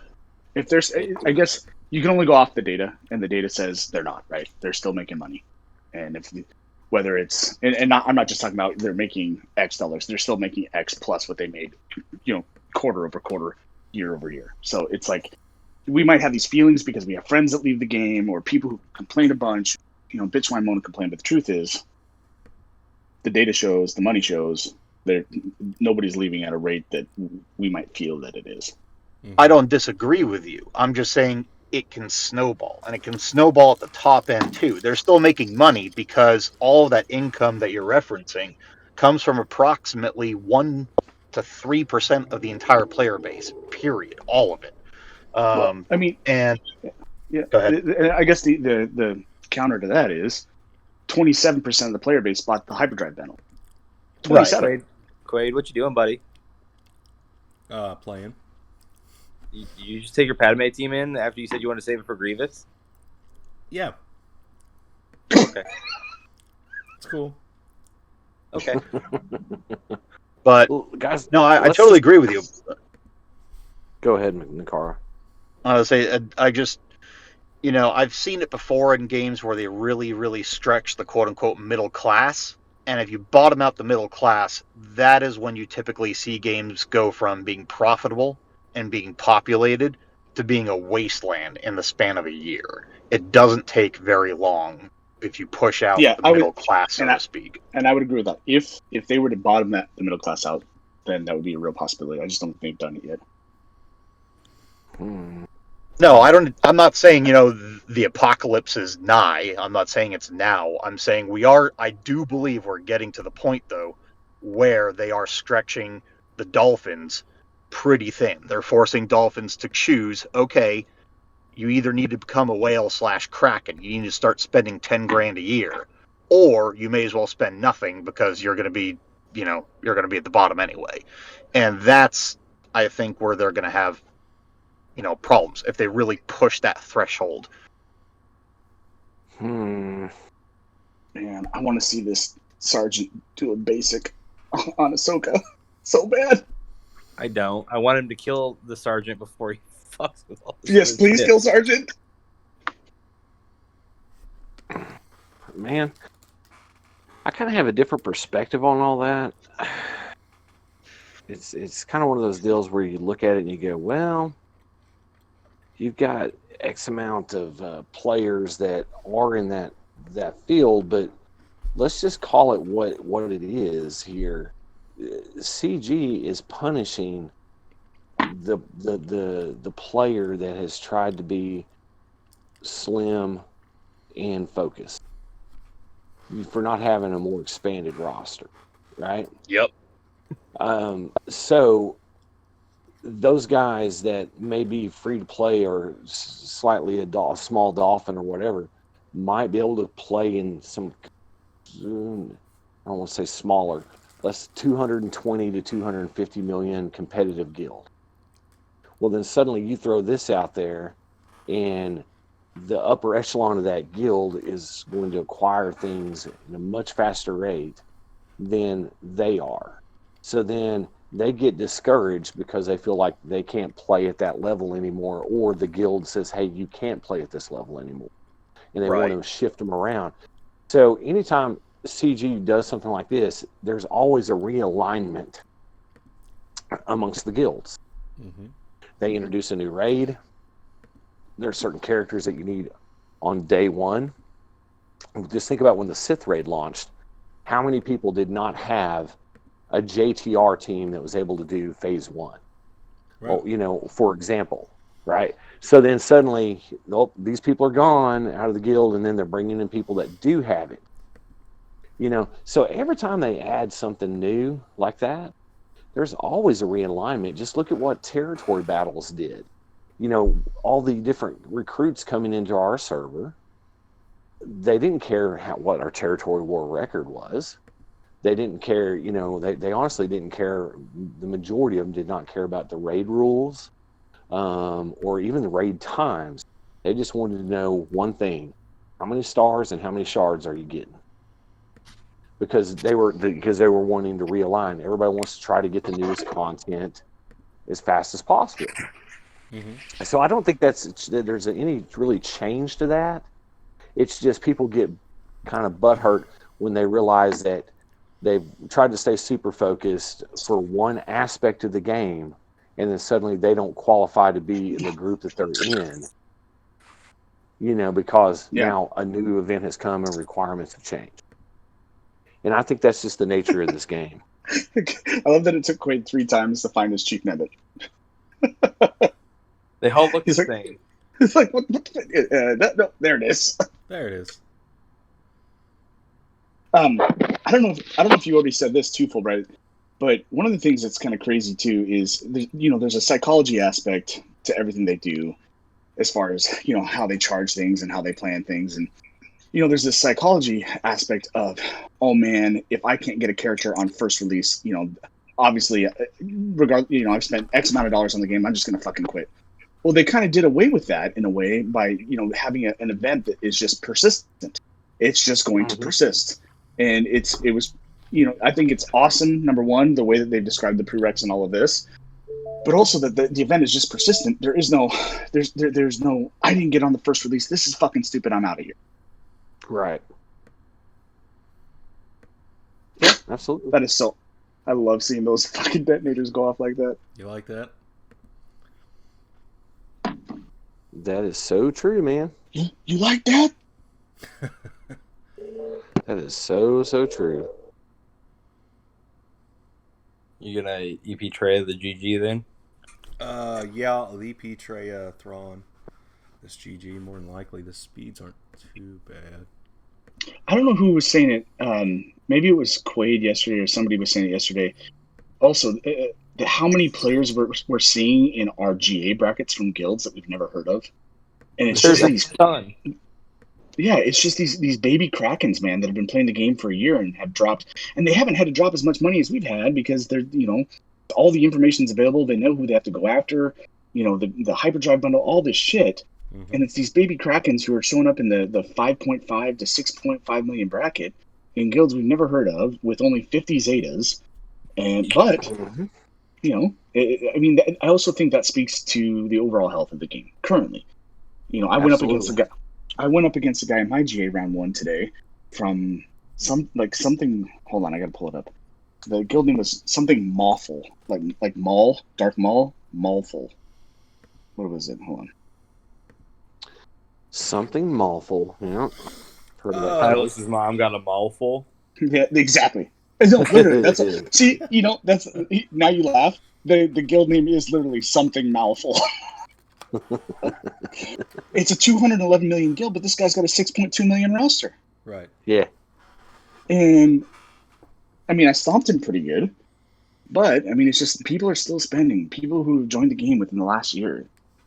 If there's, I guess you can only go off the data, and the data says they're not, right? They're still making money, and whether it's I'm not just talking about they're making X dollars, they're still making X plus what they made, quarter over quarter, year over year. So it's like we might have these feelings because we have friends that leave the game or people who complain a bunch, bitch, whine, moan, and complain. But the truth is, the data shows, the money shows. Nobody's leaving at a rate that we might feel that it is.
I don't disagree with you. I'm just saying it can snowball, and it can snowball at the top end too. They're still making money because all of that income that you're referencing comes from approximately 1 to 3% of the entire player base. Period. All of it. Go ahead.
I guess the counter to that is 27% of the player base bought the Hyperdrive bundle. 27.
Right. Quaid, what you doing, buddy?
Playing.
You just take your Padme team in after you said you want to save it for Grievous?
Yeah.
Okay.
It's cool.
Okay.
But,
guys,
no, I totally agree with you.
Go ahead, Nakara.
I would say, I just, I've seen it before in games where they really, really stretch the quote-unquote middle class. And if you bottom out the middle class, that is when you typically see games go from being profitable and being populated to being a wasteland in the span of a year. It doesn't take very long if you push out the middle class, so to speak.
And I would agree with that. If they were to bottom the middle class out, then that would be a real possibility. I just don't think they've done it yet.
No, I'm not saying, the apocalypse is nigh. I'm not saying it's now. I'm saying I do believe we're getting to the point, though, where they are stretching the Dolphins pretty thin. They're forcing Dolphins to choose, okay, you either need to become a whale/kraken. You need to start spending 10 grand a year, or you may as well spend nothing because you're going to be, you're going to be at the bottom anyway. And that's, I think, where they're going to have, problems if they really push that threshold.
Man, I want to see this sergeant do a basic on Ahsoka so bad.
I don't. I want him to kill the sergeant before he fucks with all this.
Yes, please kill Sergeant.
Man, I kind of have a different perspective on all that. It's kind of one of those deals where you look at it and you go, well, you've got X amount of players that are in that field, but let's just call it what it is here. CG is punishing the player that has tried to be slim and focused for not having a more expanded roster, right?
Yep.
So those guys that may be free to play or slightly a small dolphin or whatever might be able to play in some, I don't want to say smaller, less 220 to 250 million competitive guild. Well, then suddenly you throw this out there and the upper echelon of that guild is going to acquire things at a much faster rate than they are. So then they get discouraged because they feel like they can't play at that level anymore, or the guild says, hey, you can't play at this level anymore. And they want to shift them around. So anytime CG does something like this, there's always a realignment amongst the guilds. Mm-hmm. They introduce a new raid. There are certain characters that you need on day one. Just think about when the Sith raid launched. How many people did not have a JTR team that was able to do phase one? Right. Well, for example, right? So then suddenly, these people are gone out of the guild, and then they're bringing in people that do have it. So every time they add something new like that, there's always a realignment. Just look at what territory battles did. All the different recruits coming into our server, they didn't care what our territory war record was. They didn't care, they honestly didn't care. The majority of them did not care about the raid rules or even the raid times. They just wanted to know one thing: how many stars and how many shards are you getting? Because they were wanting to realign. Everybody wants to try to get the newest content as fast as possible. Mm-hmm. So I don't think there's any really change to that. It's just people get kind of butthurt when they realize that they've tried to stay super focused for one aspect of the game, and then suddenly they don't qualify to be in the group that they're in. Because now a new event has come and requirements have changed. And I think that's just the nature of this game.
I love that it took Quaid 3 times to find his chief nebit.
They all look the same.
It's like, what no, there it is.
There it is.
I don't know if you already said this too, Fulbright, but one of the things that's kind of crazy too is, there's a psychology aspect to everything they do, as far as how they charge things and how they plan things, and there's this psychology aspect of, oh man, if I can't get a character on first release, obviously, I've spent X amount of dollars on the game, I'm just gonna fucking quit. Well, they kind of did away with that in a way by having an event that is just persistent. It's just going to persist, and it was I think it's awesome. Number one, the way that they've described the prereqs and all of this, but also that the event is just persistent. There's no I didn't get on the first release. This is fucking stupid. I'm out of here.
Right. Yeah, absolutely.
That is so. I love seeing those fucking detonators go off like that.
You like that?
That is so true, man.
You like that?
That is so true.
You gonna EP Trey the GG then?
Yeah, I'll EP Trey Thrawn. This GG, more than likely. The speeds aren't too bad.
I don't know who was saying it. Maybe it was Quaid yesterday, or somebody was saying it yesterday. Also, how many players we're seeing in our GA brackets from guilds that we've never heard of, and it's just these
ton.
Yeah, it's just these baby Krakens, man, that have been playing the game for a year and have dropped, and they haven't had to drop as much money as we've had because they're, all the information's available. They know who they have to go after, the hyperdrive bundle, all this shit. Mm-hmm. And it's these baby Krakens who are showing up in the 5.5 to 6.5 million bracket in guilds we've never heard of with only 50 Zetas. But I also think that speaks to the overall health of the game currently. I went up against a guy. I went up against a guy in my GA round 1 today from something. Hold on, I gotta pull it up. The guild name was something Mawful, like Maul, Dark Maul, Maulful. What was it? Hold on.
Something Maulful. Yeah.
Silas's mom got a mouthful.
Yeah, exactly. No, literally. That's see. That's now you laugh. The guild name is literally something Mouthful. It's a 211 million guild, but this guy's got a 6.2 million roster.
Right.
Yeah.
And I stomped him pretty good, but it's just people are still spending. People who have joined the game within the last year,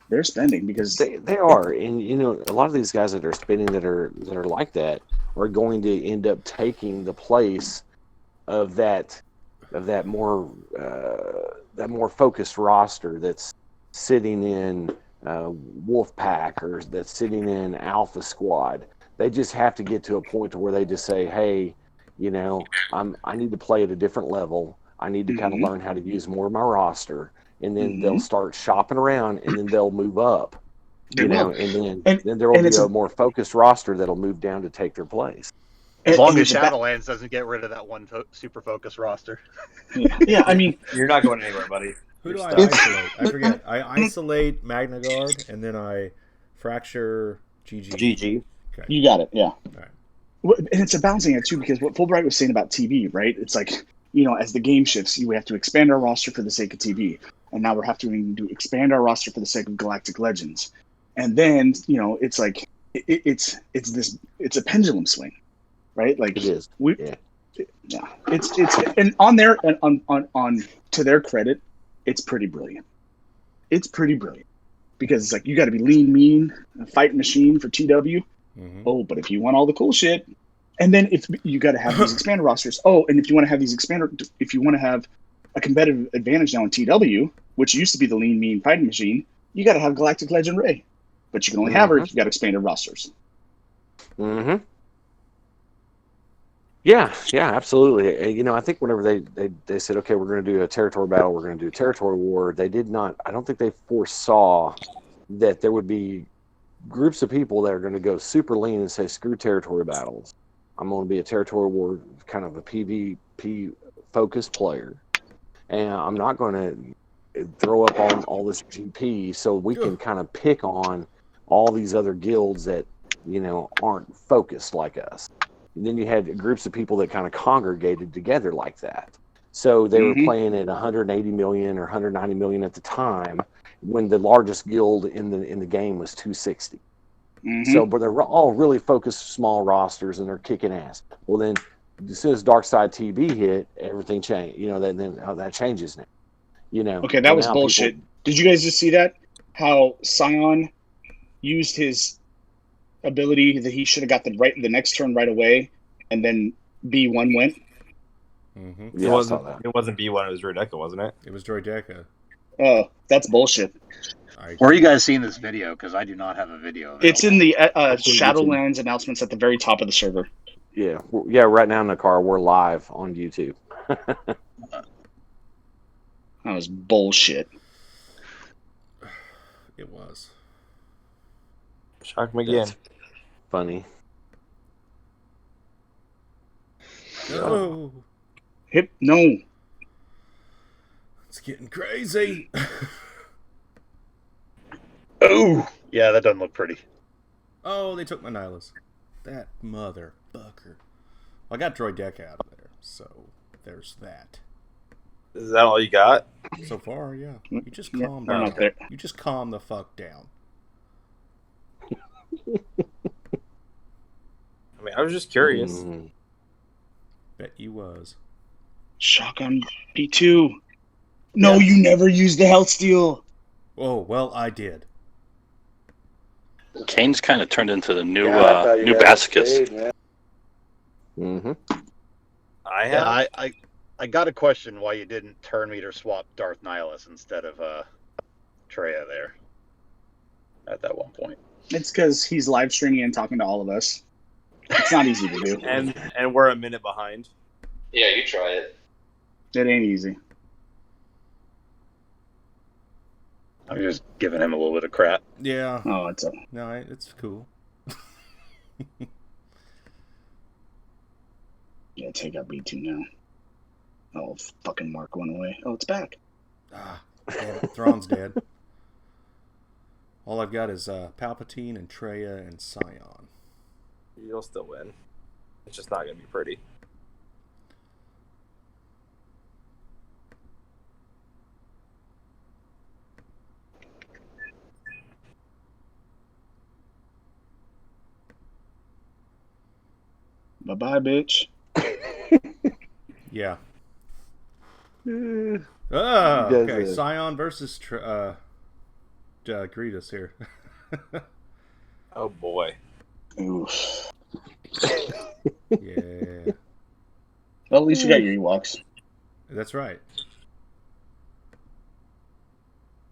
they're spending because
they are. And a lot of these guys that are spending that are like that are going to end up taking the place of that more focused roster that's sitting in Wolfpack or that's sitting in Alpha Squad. They just have to get to a point to where they just say, hey, I need to play at a different level. I need to kind of learn how to use more of my roster, and then they'll start shopping around, and then they'll move up. And then there will be a more focused roster that'll move down to take their place.
As long as Shadowlands doesn't get rid of that one super focused roster.
Yeah,
you're not going anywhere, buddy.
Who do I isolate? I forget. I isolate Magna Guard, and then I fracture GG.
GG.
Okay. You got it, yeah.
All right.
And it's a balancing act, too, because what Fulbright was saying about TV, right? It's like, as the game shifts, we have to expand our roster for the sake of TV. And now we're having to expand our roster for the sake of Galactic Legends. And then, it's like, it's a pendulum swing, right? Like,
it is.
Yeah. It's and on their, and on to their credit, it's pretty brilliant. It's pretty brilliant. Because it's like, you got to be lean, mean, a fight machine for TW. Mm-hmm. Oh, but if you want all the cool shit, and then if you got to have these expander rosters. Oh, and if you want to have if you want to have a competitive advantage now in TW, which used to be the lean, mean fighting machine, you got to have Galactic Legend Ray, but you can only have her if you got expanded rosters.
Mm-hmm. Yeah, absolutely. I think whenever they said, okay, we're going to do a territory battle, we're going to do a territory war, they did not. I don't think they foresaw that there would be groups of people that are going to go super lean and say, screw territory battles. I'm going to be a territory war, kind of a PvP focused player. And I'm not going to throw up on all this GP so we can kind of pick on all these other guilds that, aren't focused like us. And then you had groups of people that kind of congregated together like that. So they were playing at 180 million or 190 million at the time, when the largest guild in the game was 260. So, but they're all really focused small rosters and they're kicking ass. Well, then as soon as Darkside TV hit, everything changed. Then how that changes now.
Okay, that was bullshit. Did you guys just see that? How Scion used his ability that he should have got the next turn right away, and then B1 went.
Mm-hmm.
Yeah, it wasn't B1. It was Droideka, wasn't it?
It was Droideka.
Oh, that's bullshit.
Where are you guys seeing this video? Because I do not have a video available.
It's in the Shadowlands announcements at the very top of the server.
Yeah. Right now in the car, we're live on YouTube.
That was bullshit.
It was.
Shock him again.
That's funny.
No.
No.
It's getting crazy.
Oh, yeah, that doesn't look pretty.
Oh, they took my Nihilus. That motherfucker. I got Droideka out of there, so there's that.
Is that all you got?
So far, yeah. You just calm down. You just calm the fuck down.
I was just curious.
Bet you was.
Shotgun B2. No, you never used the health steal.
Oh, well, I did.
Kane's kind of turned into the new Basicus.
Mm-hmm.
I have.
Yeah, I got a question why you didn't turn meter swap Darth Nihilus instead of Treya there at that one point.
It's because he's live streaming and talking to all of us. It's not easy to do.
And we're a minute behind.
Yeah, you try it.
It ain't easy.
I'm just giving him a little bit of crap.
Yeah.
Oh, it's
cool.
Yeah, take out B2 now. Oh, fucking Mark went away. Oh, it's back.
Ah, damn it. Thrawn's dead. All I've got is Palpatine and Treya and Scion.
You'll still win. It's just not going to be pretty.
Bye-bye, bitch.
Yeah. Okay.
it.
Scion versus Grievous here.
Oh, boy.
Oof.
Yeah.
Well, at least you got your Ewoks.
That's right.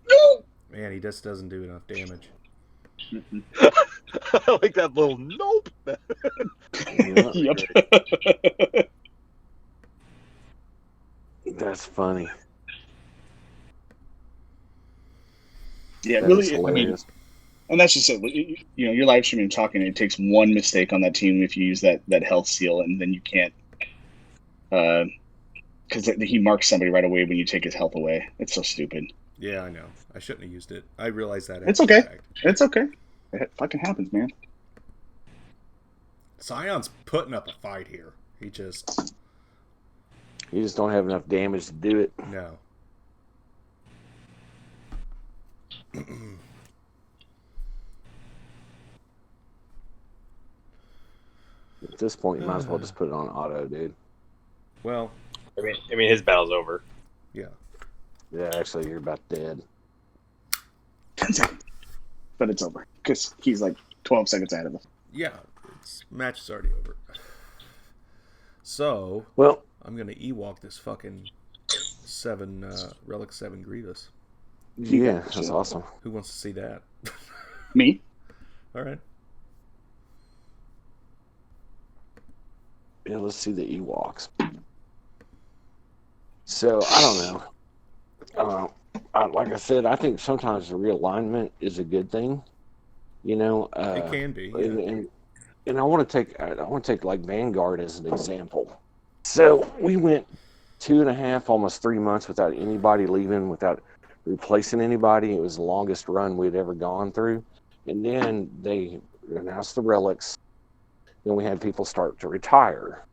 No!
Man, he just doesn't do enough damage.
I like that little nope.
Yep.
That's funny.
Yeah,
That
really.
is
I mean,
hilarious.
and that's just it. You know, you're live streaming and talking. It takes one mistake on that team if you use that health seal, and then you can't. Because he marks somebody right away when you take his health away. It's so stupid.
Yeah, I know. I shouldn't have used it. I realized that.
It's okay. It's okay. It fucking happens, man.
Scion's putting up a fight here. You just
don't have enough damage to do it.
No.
At this point, you might as well just put it on auto, dude.
Well,
I mean, his battle's over.
Yeah.
Yeah, actually, you're about dead.
10 seconds. But it's over. Because he's like 12 seconds ahead of us.
Yeah. Match is already over. So,
well,
I'm going to Ewok this fucking Relic 7 Grievous.
Yeah, that's awesome.
Who wants to see that?
Me.
All right.
Yeah, let's see the Ewoks. So, I don't know. Like I said, I think sometimes the realignment is a good thing. You know,
it can be. Yeah.
And I want to take like Vanguard as an example. So we went 2.5, almost 3 months without anybody leaving, without replacing anybody. It was the longest run we'd ever gone through. And then they announced the relics. Then we had people start to retire.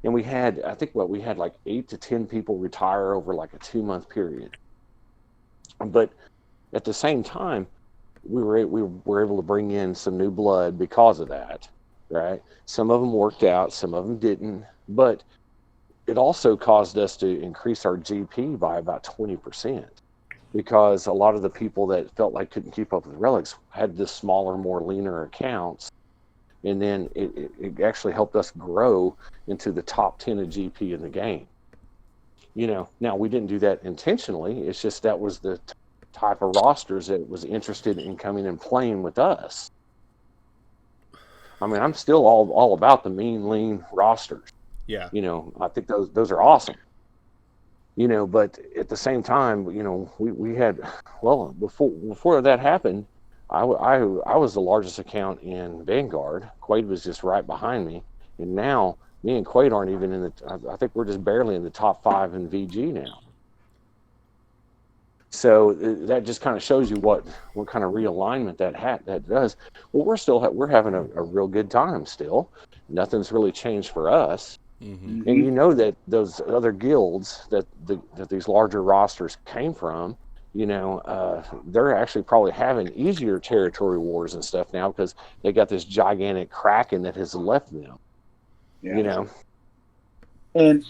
And we had, I think we had like 8 to 10 people retire over like a 2-month period. But at the same time, we were able to bring in some new blood because of that, right? Some of them worked out, some of them didn't. But it also caused us to increase our GP by about 20%. Because a lot of the people that felt like couldn't keep up with relics had the smaller, more leaner accounts. And then it actually helped us grow into the top 10 of GP in the game. You know, now we didn't do that intentionally. It's just that was the type of rosters that was interested in coming and playing with us. I mean, I'm still all about the mean, lean rosters.
Yeah.
You know, I think those are awesome. You know, but at the same time, you know, we had, well, before that happened, I was the largest account in Vanguard. Quaid was just right behind me. And now, me and Quaid aren't even in I think we're just barely in the top 5 in VG now. So that just kind of shows you what kind of realignment that does. Well, we're having a real good time still. Nothing's really changed for us. Mm-hmm. And you know that those other guilds that these larger rosters came from, you know, they're actually probably having easier territory wars and stuff now because they got this gigantic Kraken that has left them. Yeah. You know.
And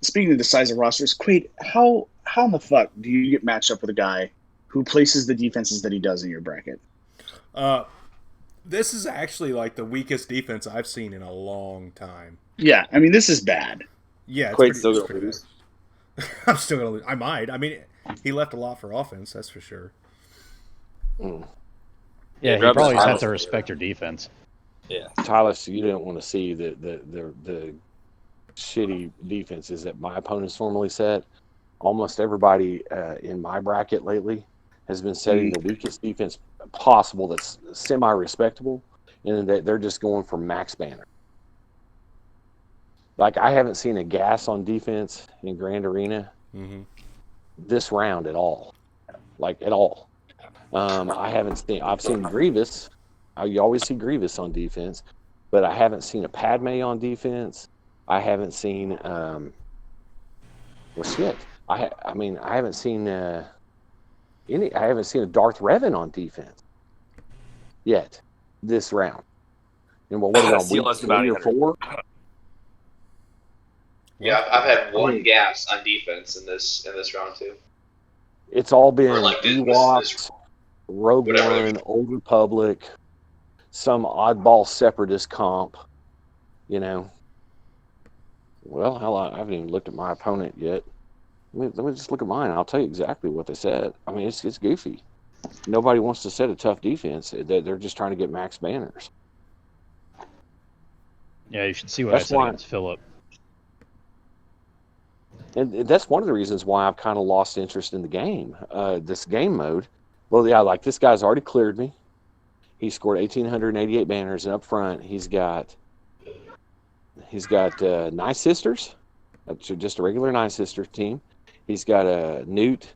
speaking of the size of rosters, Quaid, how how in the fuck do you get matched up with a guy who places the defenses that he does in your bracket?
This is actually like the weakest defense I've seen in a long time.
Yeah, I mean, this is bad.
Yeah,
Quaid's still gonna lose.
I'm still gonna lose. I might. I mean, he left a lot for offense, that's for sure.
Mm.
Yeah, you probably just have to respect your defense.
Yeah,
Tyler, so you didn't want to see the shitty defenses that my opponents normally set. Almost everybody in my bracket lately has been setting the weakest defense possible that's semi-respectable, and they're just going for max banner. Like, I haven't seen a gas on defense in Grand Arena this round at all. Like, at all. I've seen Grievous. You always see Grievous on defense, but I haven't seen a Padme on defense. I haven't seen I haven't seen I haven't seen a Darth Revan on defense yet this round. And what are we on, week 3 or 4?
Yeah, I've had one gas on defense in this round too.
It's all been
like
Ewoks, Rogue One, Old Republic, some oddball separatist comp, you know. Well, hell, I haven't even looked at my opponent yet. Let me just look at mine. I'll tell you exactly what they said. I mean, it's goofy. Nobody wants to set a tough defense. They're just trying to get max banners.
Yeah, you should see what I said against Philip.
And that's one of the reasons why I've kind of lost interest in the game, this game mode. Well, yeah, like this guy's already cleared me. He scored 1,888 banners, and up front he's got Night Sisters, just a regular Night Sisters team. He's got a Newt,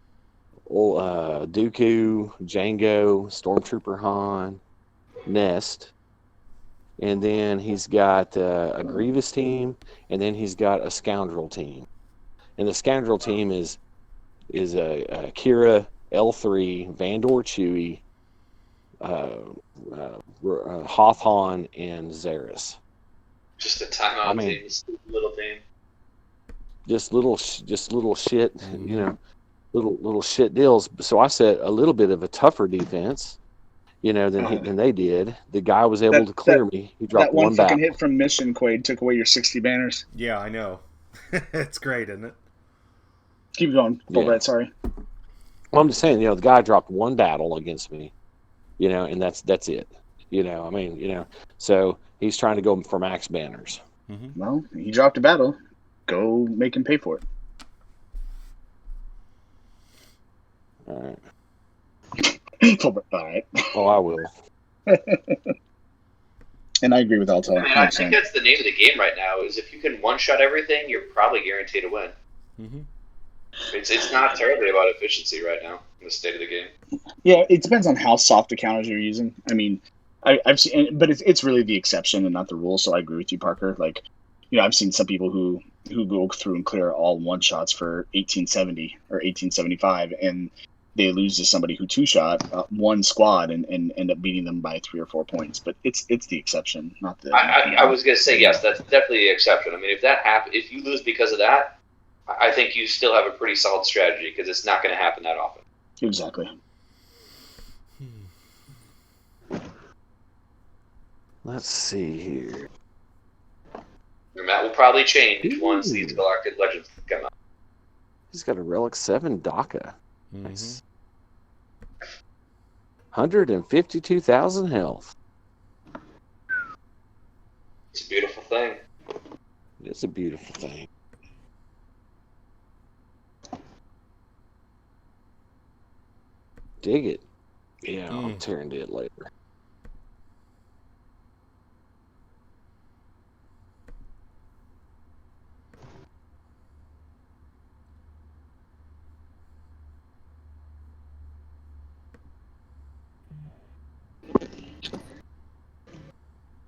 Dooku, Django, Stormtrooper Han, Nest, and then he's got a Grievous team, and then he's got a Scoundrel team. And the Scoundrel team is Kira, L3, Vandor Chewie, Hoth Han, and Zaris.
Just a timeout team, little team.
Just little shit, you know, little shit deals. So I set a little bit of a tougher defense, you know, than they did. The guy was able to clear me. He dropped
that one
back.
fucking hit from Mission, Quaid, took away your 60 banners.
Yeah, I know. It's great, isn't it?
Keep going. Right, sorry.
Well, I'm just saying, you know, the guy dropped one battle against me, you know, and that's it. You know, I mean, you know, so he's trying to go for max banners.
Well, he dropped a battle. Go make him pay for it.
All
right. All right.
Oh, I will.
And I agree with Alto.
I mean, I think that's the name of the game right now. Is if you can one-shot everything, you're probably guaranteed to win. It's not terribly about efficiency right now in the state of the game.
Yeah, it depends on how soft the counters you're using. I mean, I've seen, but it's really the exception and not the rule. So I agree with you, Parker. Like, you know, I've seen some people who go through and clear all one shots for 1870 or 1875, and they lose to somebody who two-shot one squad and end up beating them by 3 or 4 points. But it's the exception, not the.
I was gonna say yes, that's definitely the exception. I mean, if that happens, if you lose because of that, I think you still have a pretty solid strategy because it's not going to happen that often.
Exactly.
Let's see here.
Your map will probably change once these Galactic Legends come out.
He's got a Relic 7 DACA. Nice. 152,000 health.
It's a beautiful thing.
It's a beautiful thing. Dig it. Yeah, I'm tearing it later.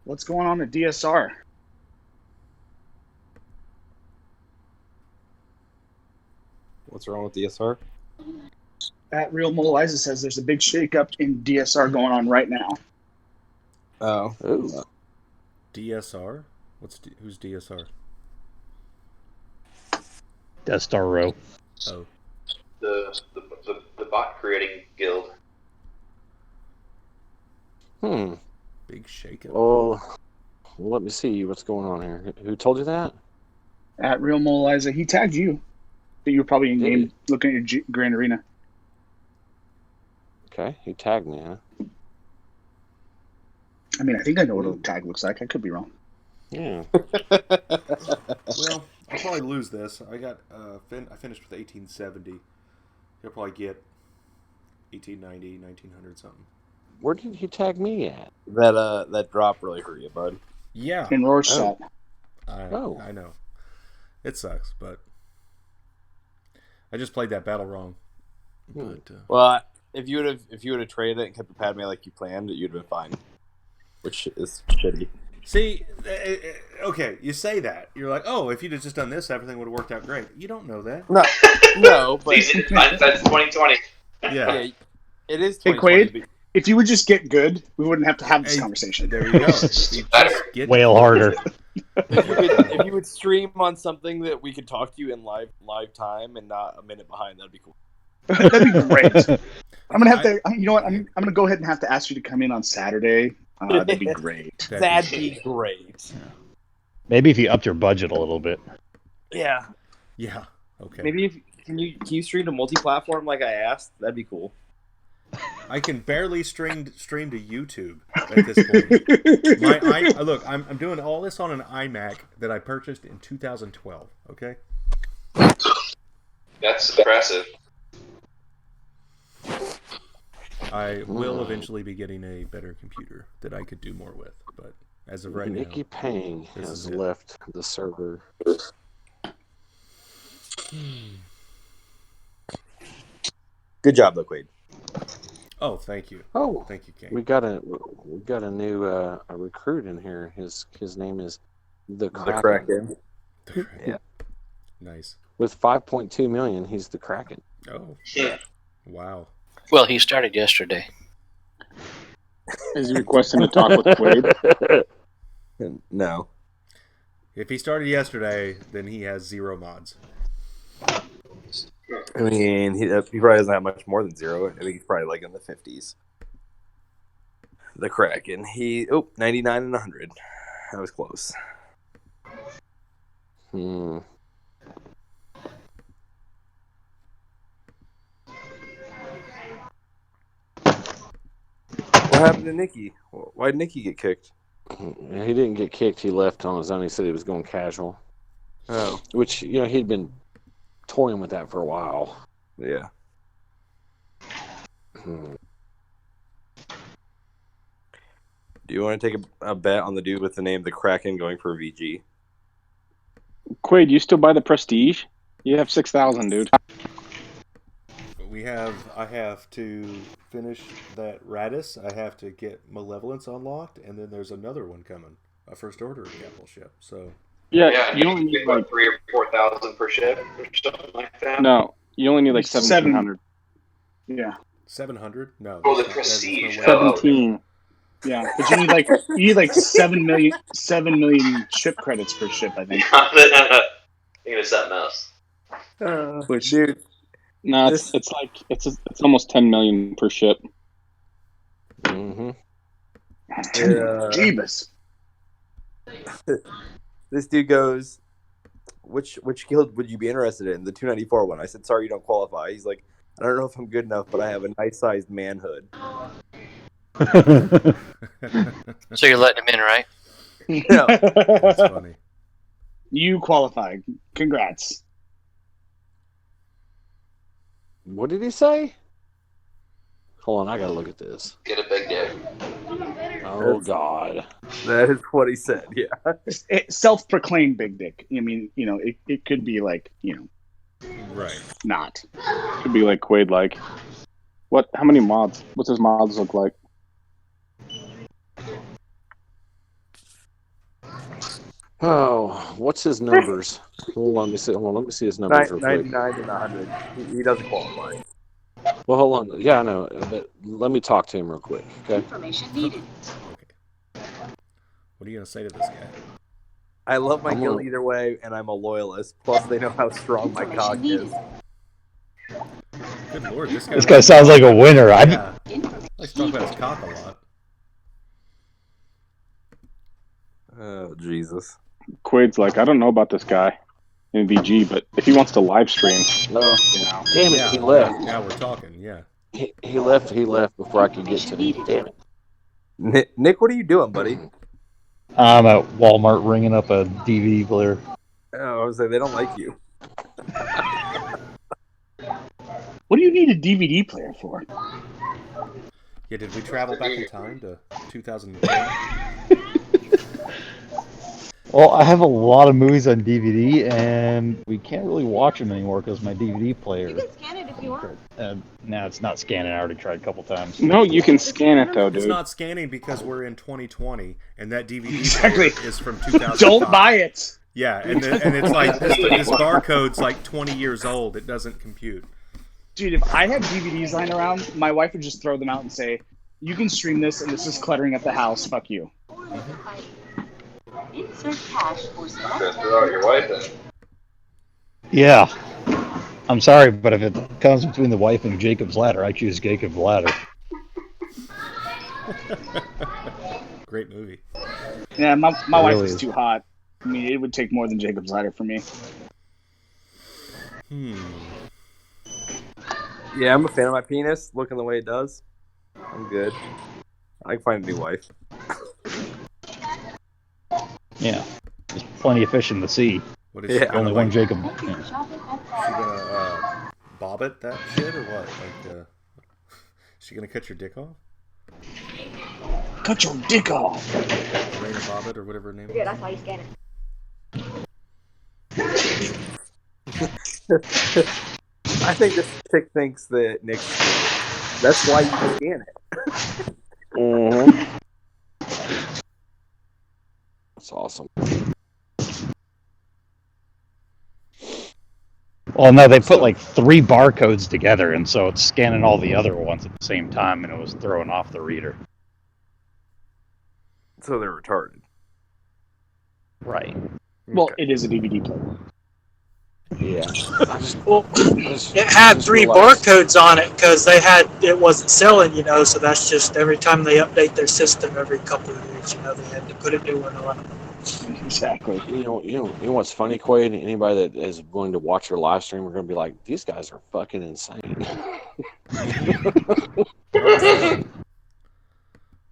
What's going on at DSR?
What's wrong with DSR?
At Real Mole Liza says there's a big shakeup in DSR going on right now.
Oh.
DSR? Who's DSR?
Death Star Row.
Oh.
the bot creating guild.
Big shakeup.
Oh, let me see what's going on here. Who told you that?
At Real Mo Eliza, he tagged you. But you were probably in game looking at your Grand Arena.
Okay, he tagged me, huh?
I mean, I think I know what a tag looks like. I could be wrong.
Yeah.
Well, I'll probably lose this. I got I finished with 1870. He'll probably get 1890, 1900 something.
Where did he tag me at?
That drop really hurt you, bud.
Yeah.
In Rorschach.
I know. It sucks, but I just played that battle wrong. But,
well, if you would have traded it and kept the Padme like you planned, you'd have been fine. Which is shitty.
See, okay, you say that. You're like, oh, if you'd have just done this, everything would have worked out great. You don't know that.
No, but
that's 2020.
Yeah.
It is 2020.
Hey, Quaid, if you would just get good, we wouldn't have to have this conversation.
There you go.
Wail harder.
If you would stream on something that we could talk to you in live time and not a minute behind, that'd be cool.
That'd be great. I'm gonna have to. You know what? I'm gonna go ahead and have to ask you to come in on Saturday. That'd be great.
That'd be great.
Maybe if you upped your budget a little bit.
Yeah.
Yeah. Okay.
Maybe can you stream to multi-platform like I asked? That'd be cool.
I can barely stream to YouTube at this point. Look, I'm doing all this on an iMac that I purchased in 2012. Okay.
That's impressive.
I will eventually be getting a better computer that I could do more with, but as of right now,
Nikki Pang has left the server.
Good job, though, Quaid.
Oh, thank you.
Oh,
thank you, King.
We got a new a recruit in here. His name is the Kraken.
Yeah.
Nice.
With 5.2 million, he's the Kraken.
Oh. Wow.
Well, he started yesterday.
Is he requesting to talk with Quaid?
No.
If he started yesterday, then he has 0 mods.
I mean, he probably doesn't have much more than 0. I think he's probably like in the 50s. The Kraken. 99 and 100. That was close. What happened to Nikki? Why did Nikki get kicked?
He didn't get kicked. He left on his own. He said he was going casual.
Oh.
Which, he'd been toying with that for a while.
Yeah. Do you want to take a bet on the dude with the name The Kraken going for a VG?
Quaid, you still buy the Prestige? You have 6,000, dude.
I have to finish that Radis. I have to get Malevolence unlocked, and then there's another one coming, a First Order capital ship. So
yeah, you only need like
3,000 or 4,000 per ship or something like that.
No, you only need like 1,700.
Yeah.
700? No.
Oh, the Prestige.
17.
Yeah, but you need like 7 million ship credits per ship, I think.
Think of something else.
Which,
dude.
No, it's almost 10 million per ship.
Mm-hmm.
Jeebus.
This dude goes, which guild would you be interested in? The 294 one. I said, sorry, you don't qualify. He's like, I don't know if I'm good enough, but I have a nice-sized manhood.
So you're letting him in, right?
No.
That's funny.
You qualified. Congrats.
What did he say? Hold on, I gotta look at this.
Get a big dick.
Oh, God.
That is what he said, yeah.
Self-proclaimed big dick. I mean, it could be like,
right.
Not.
Could be like Quaid, like. What? How many mods? What's his mods look like?
Oh, what's his numbers? Hold on, let me see his numbers real quick.
99 and 100. He doesn't qualify.
Well, hold on. Yeah, I know. But let me talk to him real quick, okay?
Information needed.
Okay. What are you going to say to this guy?
I love my guild either way, and I'm a loyalist. Plus, they know how strong my cock is.
Good lord, this guy.
This guy sounds like a winner.
Yeah. Let's talk about his cock a lot.
Oh, Jesus.
Quaid's like, I don't know about this guy in VG, but if he wants to live stream,
Damn it, he left.
Now we're talking, yeah.
He left before I could get to the. Damn it.
Nick, what are you doing, buddy?
I'm at Walmart ringing up a DVD player.
Oh, I was like, they don't like you.
What do you need a DVD player for?
Yeah, did we travel back in time to 2010?
Well, I have a lot of movies on DVD, and we can't really watch them anymore because my DVD player.
You can scan it if you want.
No, it's not scanning. I already tried a couple times.
No, you can scan it though, dude.
It's not scanning because we're in 2020, and that DVD
Exactly.
player is from 2005.
Don't buy it.
Yeah, and it's like this barcode's like 20 years old. It doesn't compute.
Dude, if I had DVDs lying around, my wife would just throw them out and say, "You can stream this, and this is cluttering up the house. Fuck you."
Insert cash or select.
Just throw out your wife then.
Yeah. I'm sorry, but if it comes between the wife and Jacob's Ladder, I choose Jacob's Ladder.
Great movie.
Yeah, my wife
really
is
is.
too hot. I mean, it would take more than Jacob's Ladder for me.
Yeah, I'm a fan of my penis, looking the way it does. I'm good. I can find a new wife.
Yeah. There's plenty of fish in the sea.
What is she
Only one Jacob. Yeah.
She gonna bob it that shit or what? Like, she gonna cut your dick off?
Cut your dick off.
Rain bob it or whatever her name is.
Yeah, that's how you scan it.
I think this chick thinks that Nick's. That's why you scan it.
Mm-hmm. That's awesome.
Well, no, they put like 3 barcodes together, and so it's scanning all the other ones at the same time, and it was throwing off the reader.
So they're retarded.
Right.
Well, it is a DVD player.
Yeah.
Well, it had 3 barcodes on it because it wasn't selling, so that's just every time they update their system every couple of years, they had to put a new one on.
Exactly.
You know what's funny, Quaid? Anybody that is going to watch your live stream are going to be like, these guys are fucking insane.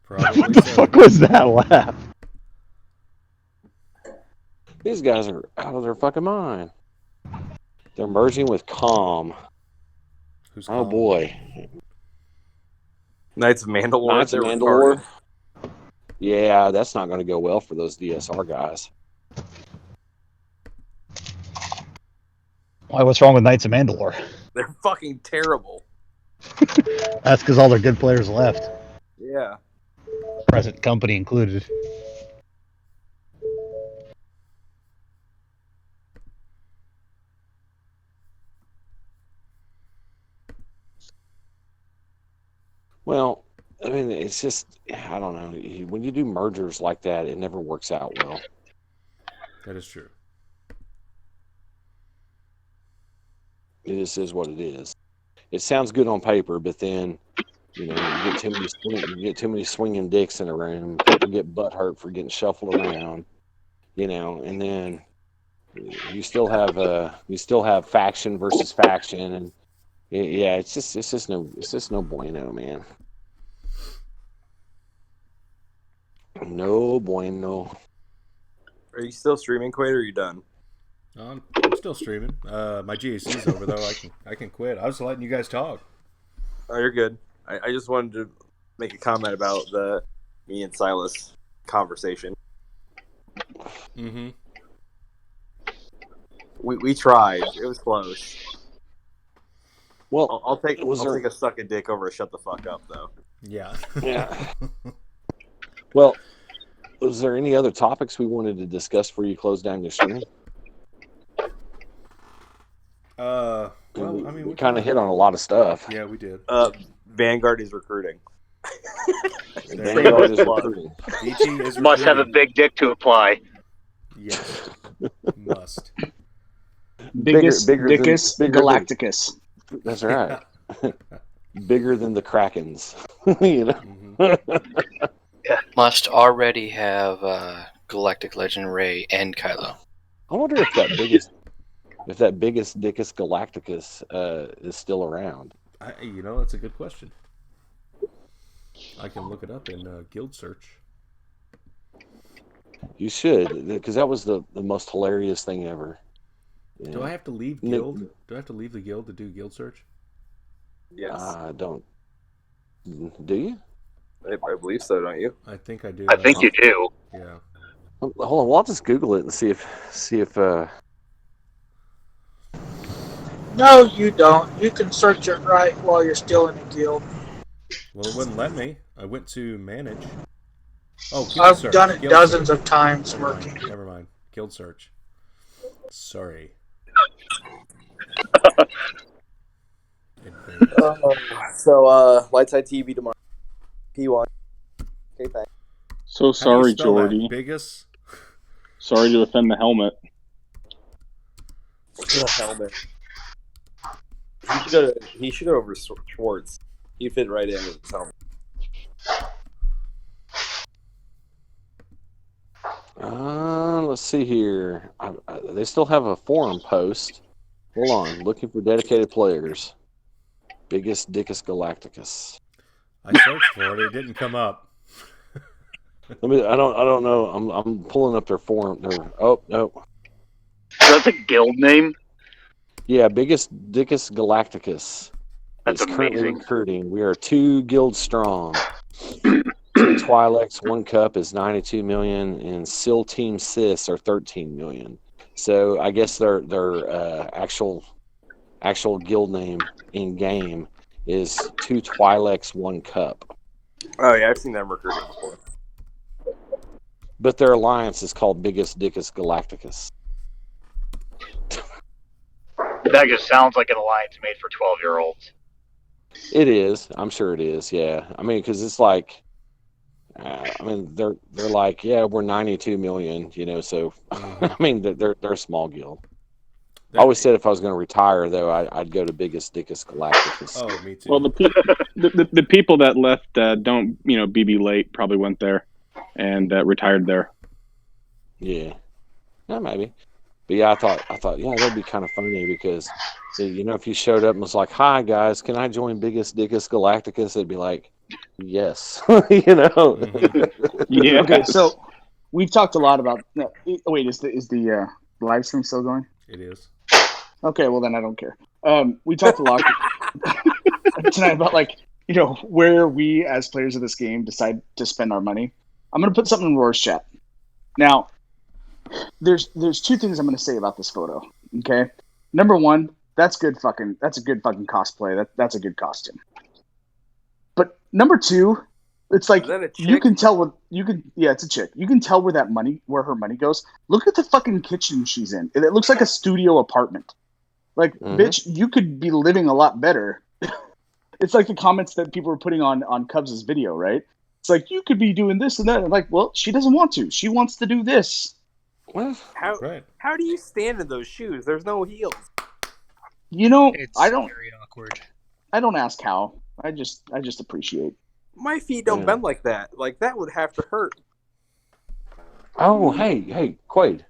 What the fuck was that laugh?
These guys are out of their fucking mind. They're merging with Calm.
Who's
oh, boy.
Knights of Mandalore.
Knights of Mandalore. Yeah, that's not going to go well for those DSR guys.
Why? What's wrong with Knights of Mandalore?
They're fucking terrible.
That's because all their good players left.
Yeah.
Present company included.
Well, I mean, it's just, I don't know. When you do mergers like that, it never works out well.
That is true.
It just is what it is. It sounds good on paper, but then, you get too many swinging dicks in a room. People get butt hurt for getting shuffled around, and then you still have faction versus faction, and yeah, it's just no bueno, man. No bueno.
Are you still streaming, Quaid, or are you done?
I'm still streaming. My GAC's over though. I can quit. I was letting you guys talk.
Oh, you're good. I just wanted to make a comment about the me and Silas conversation.
Mm-hmm.
We tried. It was close.
Well,
I'll take a suck a dick over a shut the fuck up though.
Yeah.
Yeah. Well, was there any other topics we wanted to discuss before you close down your stream?
Well, I mean,
we kind of hit on a lot of stuff.
Yeah, we did.
Vanguard is recruiting.
Vanguard is recruiting.
VG is
must have a big dick to apply.
Yes, must.
Biggest,
bigger
Dickest,
than,
Galacticus.
That's right. bigger than the Krakens. You know.
Must already have Galactic Legend Ray and Kylo.
I wonder if that biggest Dickus Galacticus is still around.
That's a good question. I can look it up in Guild Search.
You should, because that was the most hilarious thing ever. Yeah.
Do I have to leave Guild? Do I have to leave the Guild to do Guild Search?
Yes.
I don't. Do you?
I believe so, don't you?
I think I do.
I think you do.
Yeah.
Hold on, well, I'll just Google it and see if.
No, you don't. You can search it right while you're still in the guild.
Well, it wouldn't let me. I went to manage. Oh, Guild
I've
Search.
done it
Guild
dozens
Search.
of times.
Never mind. Guild Search. Sorry.
Light side TV tomorrow. P1. Okay, thanks.
So sorry, Jordy.
Biggest?
Sorry to offend the helmet.
The helmet. He should go over Schwartz. He'd fit right in with his helmet.
Let's see here. They still have a forum post. Hold on, looking for dedicated players. Biggest Dickus Galacticus.
I searched for it. It didn't come up.
I don't know. I'm pulling up their forum. Oh no.
That's a guild name.
Yeah, Biggest Dickus Galacticus.
That's
currently
amazing.
recruiting. We are 2 guilds strong. Twi'leks 1 cup is 92 million, and SEAL Team Sis are 13 million. So I guess their actual guild name in game is 2 Twi'leks 1 cup.
Oh yeah, I've seen them recruiting before.
But their alliance is called Biggest Dickus Galacticus.
That just sounds like an alliance made for 12-year-olds.
It is. I'm sure it is. Yeah. I mean, because it's like, they're like, yeah, we're 92 million. So I mean, they're a small guild. I always said if I was going to retire, though, I'd go to Biggest Dickus Galacticus.
Oh, me too.
Well, the people that left don't BB late probably went there and retired there.
Yeah. Yeah, maybe. But yeah, I thought, yeah, that'd be kind of funny because, if you showed up and was like, "Hi guys, can I join Biggest Dickus Galacticus?" It'd be like, "Yes,"
Yeah.
Okay, so we've talked a lot about. No, wait, is the live stream still going?
It is.
Okay, well then I don't care. We talked a lot tonight about where we as players of this game decide to spend our money. I'm gonna put something in Roar's chat. Now, there's 2 things I'm gonna say about this photo. Okay, number 1, that's a good fucking cosplay. That's a good costume. But number 2, it's like you can tell it's a chick. You can tell where where her money goes. Look at the fucking kitchen she's in. It looks like a studio apartment. Like, bitch, you could be living a lot better. It's like the comments that people were putting on Cubs' video, right? It's like, you could be doing this and that. I'm like, well, she doesn't want to. She wants to do this.
How do you stand in those shoes? There's no heels.
It's
I don't.
very awkward.
I don't ask how. I just appreciate.
My feet don't bend like that. Like, that would have to hurt.
Oh, hey, Quaid.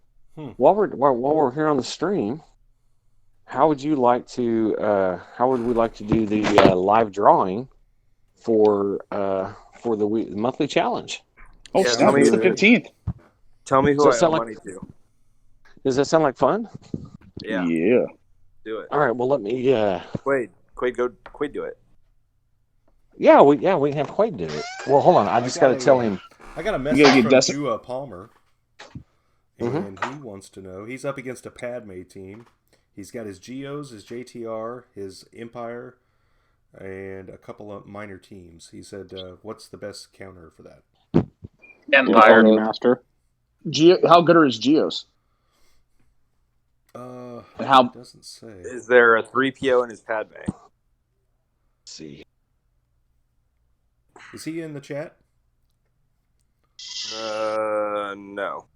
While we're here on the stream, how would we like to do the live drawing for the monthly challenge?
Oh, snap! It's the 15th.
Tell me who I owe money to.
Does that sound like fun?
Yeah.
Yeah.
Do it.
All right. Well, let me.
Quaid, do it.
Yeah, we can have Quaid do it. Well, hold on. I just got to tell him.
I got a message from Jua Palmer, and he wants to know. He's up against a Padme team. He's got his Geos, his JTR, his Empire, and a couple of minor teams. He said, "What's the best counter for that?"
Empire
Master.
How good are his Geos?
How it doesn't say.
Is there a 3PO in his Padme?
Let's see.
Is he in the chat?
No.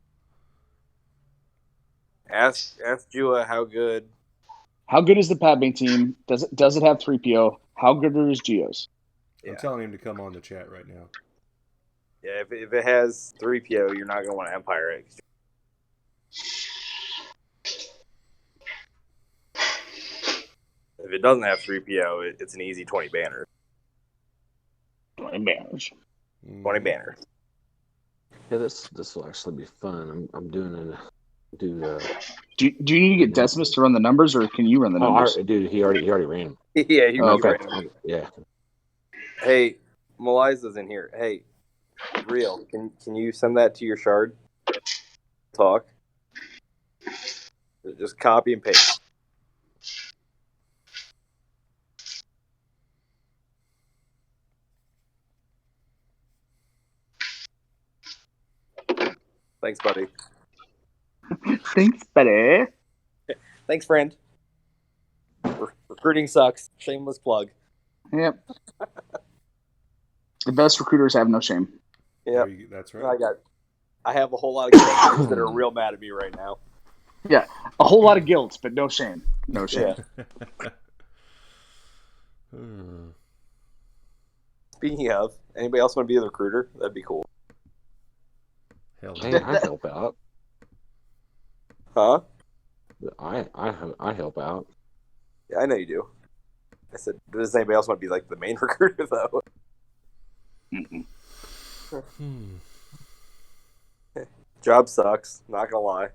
Ask Jua how good.
How good is the Padme team? Does it have 3PO? How good are his geos?
I'm telling him to come on the chat right now.
Yeah, if it has 3PO, you're not going to want to Empire it. If it doesn't have 3PO, it's an easy 20 banners.
20 banners.
20 banners.
Yeah, this will actually be fun. I'm doing it. Do
you need to get Decimus to run the numbers, or can you run the numbers?
Dude, he already ran them.
Yeah, he
okay.
ran them.
Yeah.
Hey, Meliza's in here. Hey, Real, can you send that to your shard? Talk. Just copy and paste. Thanks, buddy.
Thanks, buddy.
Thanks, friend. Recruiting sucks. Shameless plug.
Yep. The best recruiters have no shame.
Yep.
That's right.
I have a whole lot of characters that are real mad at me right now.
Yeah, a whole lot of guilt, but no shame. No shame.
Yeah. Speaking of, anybody else want to be a recruiter? That'd be cool.
Hell, hey, I help out.
Huh?
I help out.
Yeah, I know you do. I said, does anybody else want to be like the main recruiter though? Job sucks. Not gonna lie.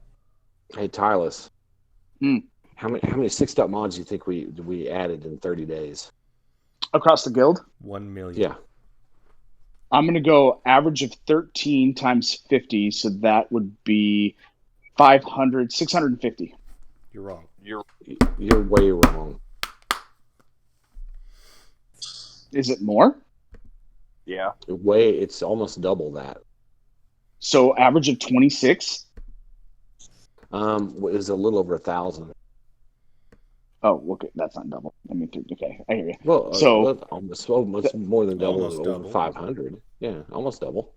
Hey, Tyler. How many 6-up mods do you think we added in 30 days
across the guild?
1 million.
Yeah.
I'm gonna go average of 13 times 50, so that would be 500, 650.
You're wrong.
You're way wrong.
Is it more?
Yeah.
It's almost double that.
So average of 26.
Is a little over 1,000.
Oh, okay, that's not double. I mean, okay, I hear you.
Well,
so
almost more than double. Almost double. 500. Yeah, almost double.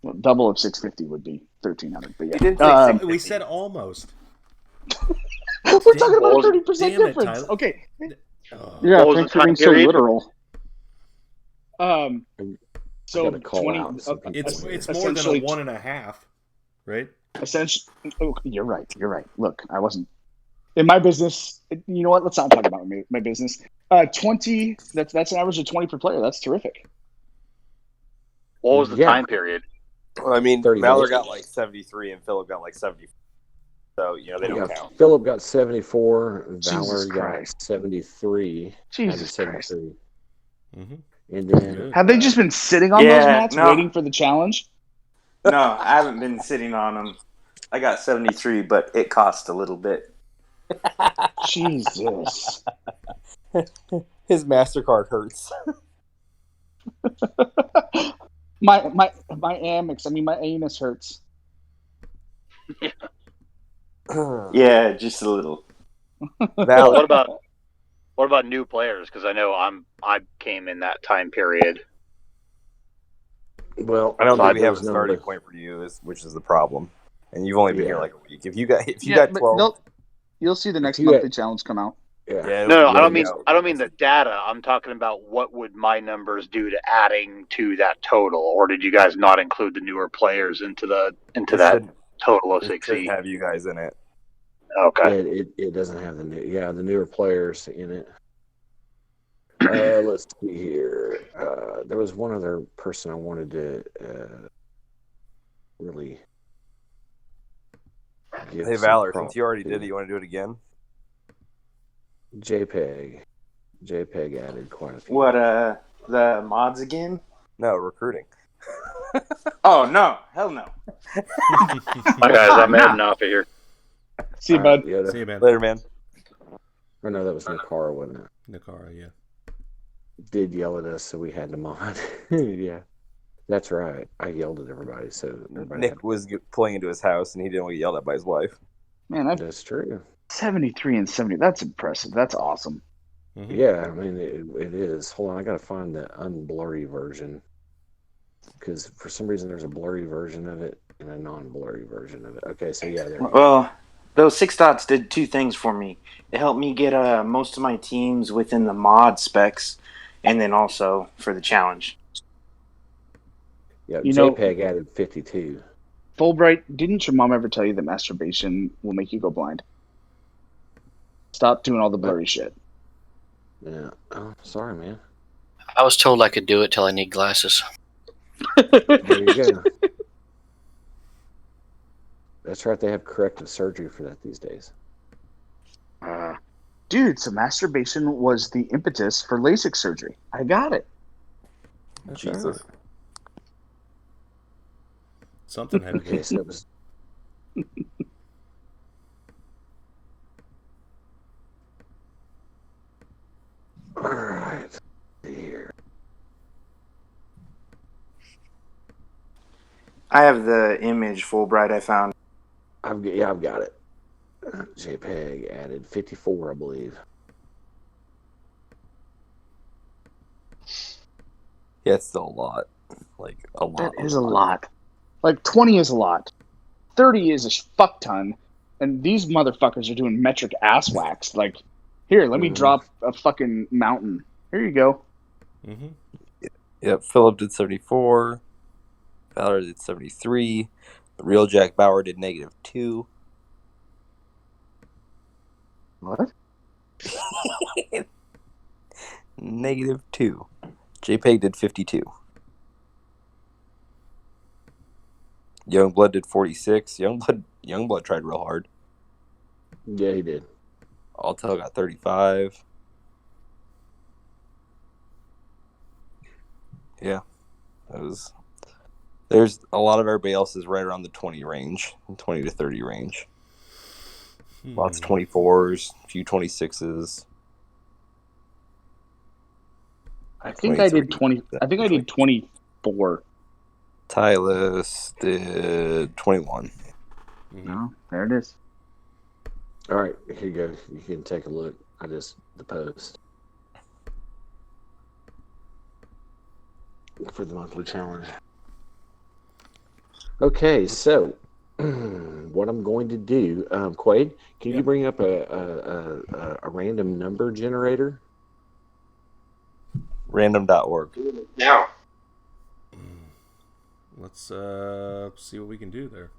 Well, double of 650 would be 1,300. But yeah,
You didn't say we said almost.
We're talking about 30% difference.
Tyler.
Okay.
Yeah,
thanks for being so literal. So 20.
It's more than a 1.5, right?
Essentially, you're right. You're right. Look, I wasn't in my business. You know what? Let's not talk about my business. 20. That's an average of 20 per player. That's terrific.
What was the time period?
Well, I mean,
30
Valor
days.
got like 73 and Philip got like 70. So, they don't count.
Philip got 74.
Jesus
Valor
Christ.
got 73.
Jesus Christ.
Mm-hmm. And then
Have they just been sitting on those mats waiting for the challenge?
No, I haven't been sitting on them. I got 73, but it cost a little bit.
Jesus.
His MasterCard hurts.
my Amex, my anus hurts.
Yeah, just a little.
What about new players? Because I know I came in that time period.
Well,
I don't think we have a starting point for you, which is the problem. And you've only been here like a week. If you got 12,
you'll see the next monthly challenge come out.
Yeah.
No, I don't mean the data. I'm talking about what would my numbers do to adding to that total, or did you guys not include the newer players into that total of 60?
Have you guys in it?
Okay.
Yeah, it doesn't have the newer players in it. Let's see here. There was one other person I wanted to really.
Hey Valor, since you already did it, you want to do it again?
JPEG added quite a few.
What, the mods again?
No, recruiting.
Oh, no. Hell no.
Hi, guys. I'm heading off of here.
See you, bud.
Yeah,
See you, man.
Later, man.
I know that was Nakara, wasn't it?
Nakara, yeah.
Did yell at us, so we had to mod. Yeah. That's right. I yelled at everybody, so everybody
Nick was pulling into his house, and he didn't want to get yelled at by his wife.
Man,
that's true.
73 and 70. That's impressive. That's awesome.
Mm-hmm.
Yeah, I mean, it is. Hold on, I got to find the unblurry version. Because for some reason, there's a blurry version of it and a non-blurry version of it. Okay, so yeah. There
Well, those 6 dots did 2 things for me. It helped me get most of my teams within the mod specs, and then also for the challenge.
Yeah,
You know-
JPEG added 52.
Fulbright, didn't your mom ever tell you that masturbation will make you go blind? Stop doing all the blurry shit.
Yeah. Oh, sorry, man.
I was told I could do it till I need glasses.
There you go. That's right. They have corrective surgery for that these days.
Dude, so masturbation was the impetus for LASIK surgery. I got it.
That's
Jesus.
right.
Something had to
Okay,
be.
so it was. All right. Here.
I have the image Fulbright I found.
I've got it. JPEG added 54, I believe.
Yeah, it's still a lot. Like a lot.
That is a lot. Like 20 is a lot. 30 is a fuck ton. And these motherfuckers are doing metric ass wax. Like, here, let me drop a fucking mountain. Here you go.
Mm-hmm.
Yep, Philip did 74. Fowler did 73. The real Jack Bauer did -2.
What?
-2. JPEG did 52. Youngblood did 46. Youngblood tried real hard.
Yeah, he did.
Altel got 35. Yeah, there's a lot of everybody else is right around the 20 range, 20 to 30 range. Lots of 24s, a few 26s.
I think I did 20. I think I did 24.
Tylus did 21.
No, there it is.
All right, here you go. You can take a look. The post for the monthly challenge. Okay, so what I'm going to do, Quaid, can you bring up a random number generator?
Random.org.
Now.
Let's see what we can do there.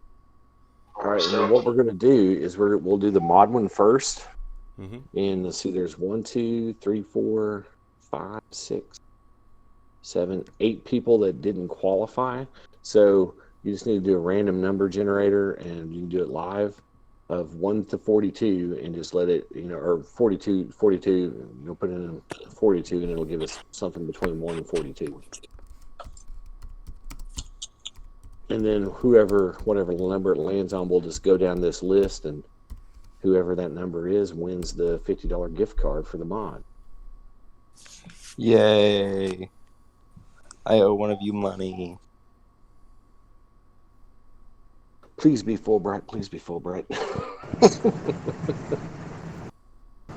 All right, and then what we're going to do is we'll do the mod one first.
Mm-hmm.
And let's see, there's 1, 2, 3, 4, 5, 6, 7, 8 people that didn't qualify. So you just need to do a random number generator, and you can do it live of 1 to 42, and just let it, or 42, you'll put in 42, and it'll give us something between 1 and 42. And then whatever number it lands on, we'll just go down this list, and whoever that number is wins the $50 gift card for the mod.
Yay. I owe one of you money.
Please be Fulbright. Please be Fulbright.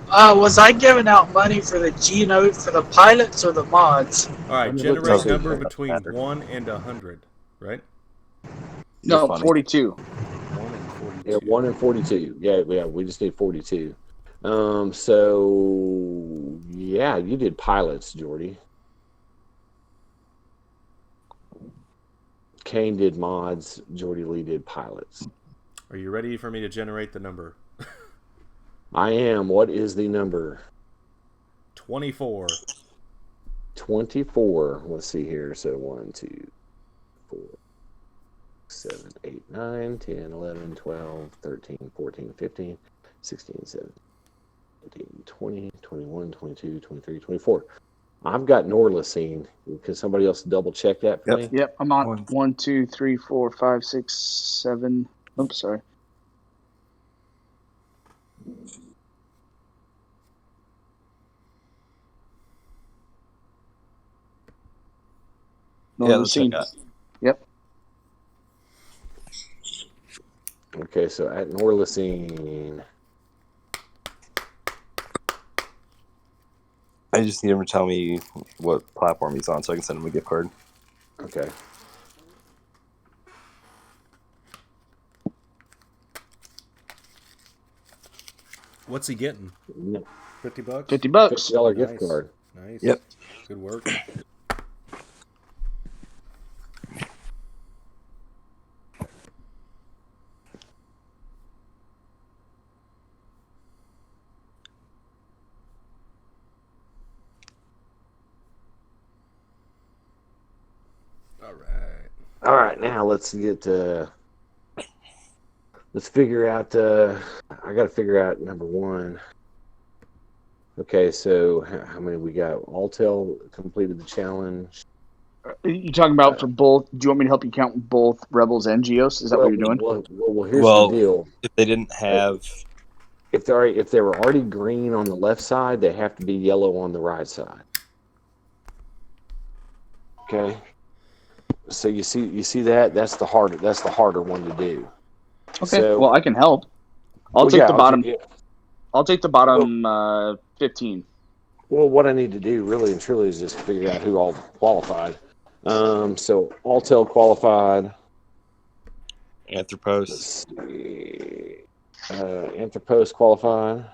Was I giving out money for the G-Note for the pilots or the mods?
All right, generate number between 1 and 100, right?
No, 42.
1 and 42.
Yeah, 1 and 42. Yeah, we just need 42. So, yeah, you did pilots, Jordy. Kane did mods. Jordy Lee did pilots.
Are you ready for me to generate the number?
I am. What is the number?
24.
24. Let's see here. So 1, 2, 4, 7, 8, 9, 10, 11, 12, 13, 14, 15, 16, 17, 18, 20, 21, 22, 23, 24. I've got Norlicine. Can somebody else double check that for me?
Yep, I'm on 1, 2, 3, 4, 5, 6, 7. Oops, sorry.
Norlicine.
Yep.
Okay, so at Norlicine.
I just need him to tell me what platform he's on so I can send him a gift card.
Okay.
What's he getting? $50?
$50.
$50 gift card.
Nice.
Yep.
Good work. All right.
All right, now let's get let's figure out. I got to figure out number one. Okay, so how many we got? Alltel completed the challenge.
Are you talking about for both? Do you want me to help you count both Rebels and Geos? Is that what you're doing?
Well, here's the deal.
If they didn't have,
if they were already green on the left side, they have to be yellow on the right side. Okay. So you see that? That's the harder one to do.
Okay.
So,
well, I can help. I'll take the bottom. I'll take the bottom 15.
Well, what I need to do really and truly is just figure out who all qualified. So Alltel qualified.
Anthropos.
Anthropos qualified.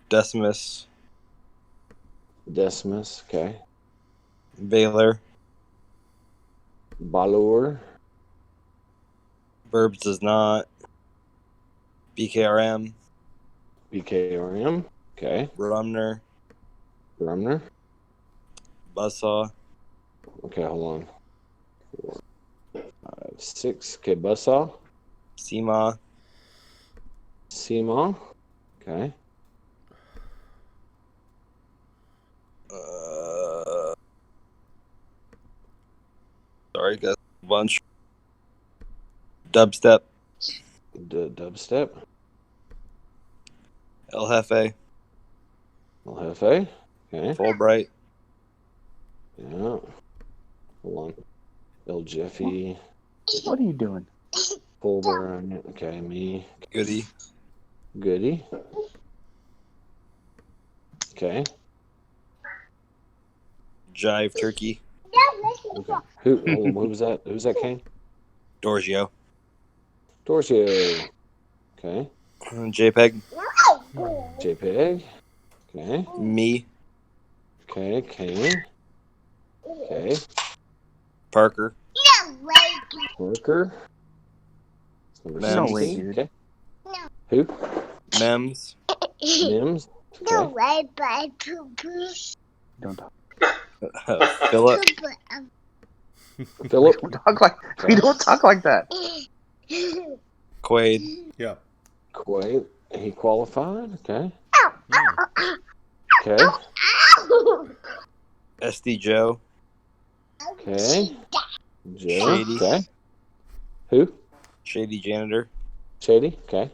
Decimus.
Decimus, okay.
Valor.
Balor.
Burbs does not. BKRM.
BKRM, okay.
Rumner. Buzzsaw.
Okay, hold on. 4, 5, 6. Okay, Buzzsaw.
Seema.
Okay.
Sorry, got a bunch. Dubstep.
Dubstep.
El Jefe.
Okay.
Fulbright.
Yeah. Hold on. El Jeffy.
What are you doing?
Fulbright. Okay, me.
Goody.
Okay.
Jive Turkey.
Okay. Who was that? Who's that, Kane?
Dorgio.
Okay.
JPEG.
Okay.
Me.
Okay, Kane. Okay.
Parker.
Number
No
16.
way, dude.
Okay. Who?
Mems.
Mims. Okay.
Don't talk.
Philip.
Philip.
We don't talk like that.
Quaid.
Yeah.
Quaid. He qualified. Okay. Okay.
SD Joe.
Okay. Joe.
Shady.
Okay. Who?
Shady Janitor.
Shady. Okay.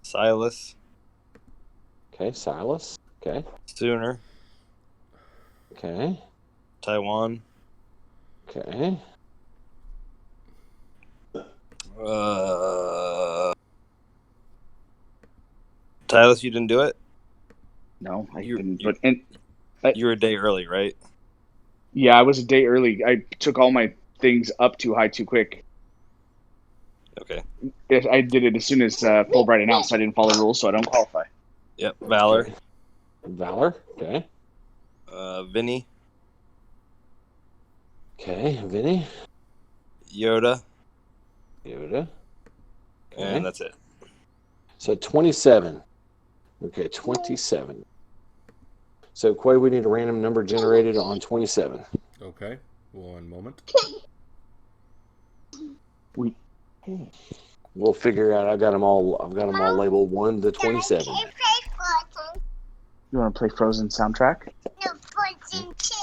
Silas.
Okay. Silas. Okay.
Sooner.
Okay.
Taiwan.
Okay.
Silas, you didn't do it?
No, I
You-
didn't.
you-
But
You were a day early, right?
yeah, I was a day early. I took all my things up too high too quick.
Okay.
I did it as soon as Fulbright announced. I didn't follow the rules, so I don't qualify.
Yep. Valor.
Okay.
Vinny.
Okay. Vinny.
Yoda.
Okay.
And that's it.
So 27. Okay, 27. So Quay, we need a random number generated on 27.
Okay. 1 moment.
We'll figure out. I've got them all labeled 1 to 27.
You want to play Frozen soundtrack?
No, Frozen 2.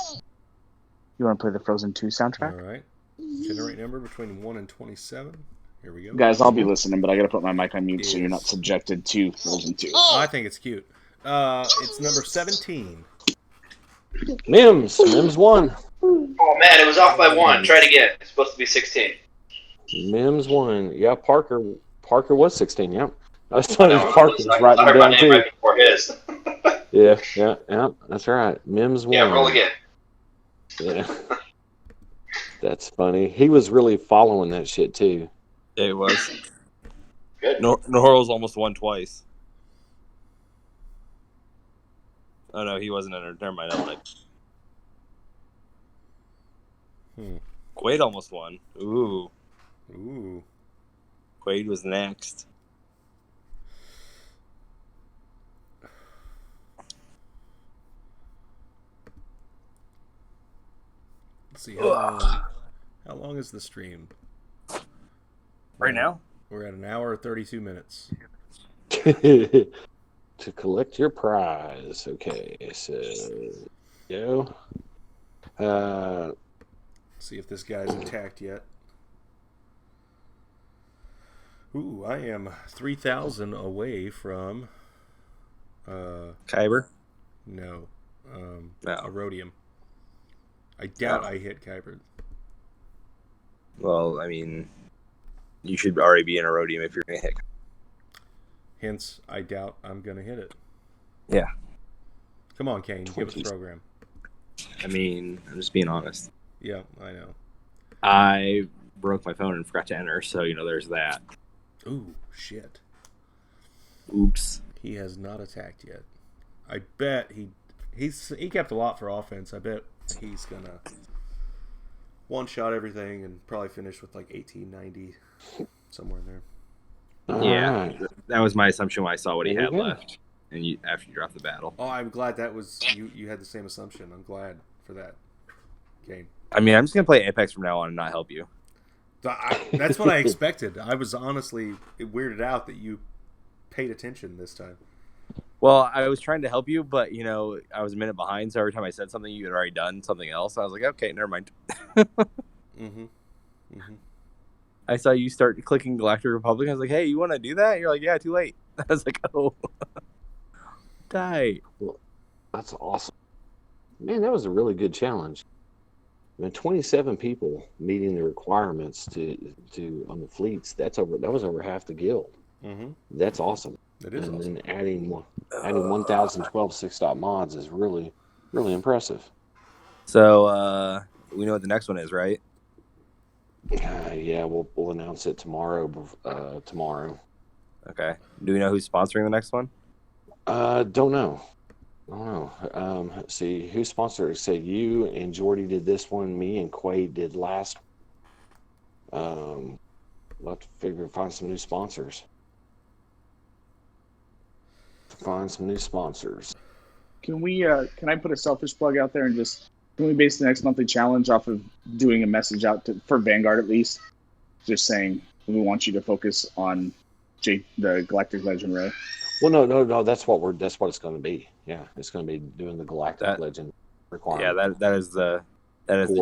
You want to play the Frozen 2 soundtrack?
All right. Generate number between 1 and 27. Here we go.
Guys, I'll be listening, but I got to put my mic on mute so you're not subjected to Frozen 2.
I think it's cute. It's number 17.
Mims 1.
Oh man, it was off by 1. Try it again. It's supposed to be 16.
Mims 1. Yeah, Parker was 16. Yeah, I was telling you
No,
Parker was writing
my
down
name
too.
right before his.
Yeah. That's right. Mims 1.
Yeah, roll again.
Yeah. That's funny. He was really following that shit too.
Yeah, it was.
Good.
Nahoro's almost won twice.
Oh no, he wasn't in it. Never mind. I
lied.
Quaid almost won. Ooh. Quaid was next.
Let's see how long is the stream?
Right now?
We're at 1 hour 32 minutes.
To collect your prize. Okay, so go.
See if this guy's attacked yet. Ooh, I am 3,000 away from
Kyber?
No.
No.
Erodium. I doubt I hit Kyber.
Well, I mean, you should already be in Erodium if you're going to hit.
Hence, I doubt I'm going to hit it.
Yeah.
Come on, Kane, give us a program.
I mean, I'm just being honest.
Yeah, I know.
I broke my phone and forgot to enter, so, there's that.
Ooh, shit.
Oops.
He has not attacked yet. I bet he kept a lot for offense. I bet he's going to one-shot everything and probably finish with like 1890, somewhere in there.
Yeah, that was my assumption when I saw what he had left, and after you dropped the battle.
Oh, I'm glad that was you had the same assumption. I'm glad for that, Kane.
I mean, I'm just gonna play Apex from now on and not help you.
That's what I expected. I was honestly weirded out that you paid attention this time.
Well, I was trying to help you, but I was a minute behind, so every time I said something, you had already done something else. I was like, okay, never mind. I saw you start clicking Galactic Republic. I was like, hey, you want to do that? You're like, yeah, too late. I was like, oh, die.
Well, that's awesome. Man, that was a really good challenge. I mean, 27 people meeting the requirements to on the fleets. That was over half the guild. That's awesome.
It is
and
awesome.
Then adding 1,012 6-dot mods is really, really impressive.
So we know what the next one is, right?
Yeah, we'll announce it tomorrow. Tomorrow.
Okay. Do we know who's sponsoring the next one?
Don't know. See, who sponsored it? Say you and Jordy did this one. Me and Quaid did last. We'll have to find some new sponsors.
Can I put a selfish plug out there and can we base the next monthly challenge off of doing a message out for Vanguard at least, just saying we want you to focus on the Galactic Legend Ray?
Well, no. That's what it's going to be. Yeah, it's going to be doing the Galactic Legend requirement.
Yeah, that is the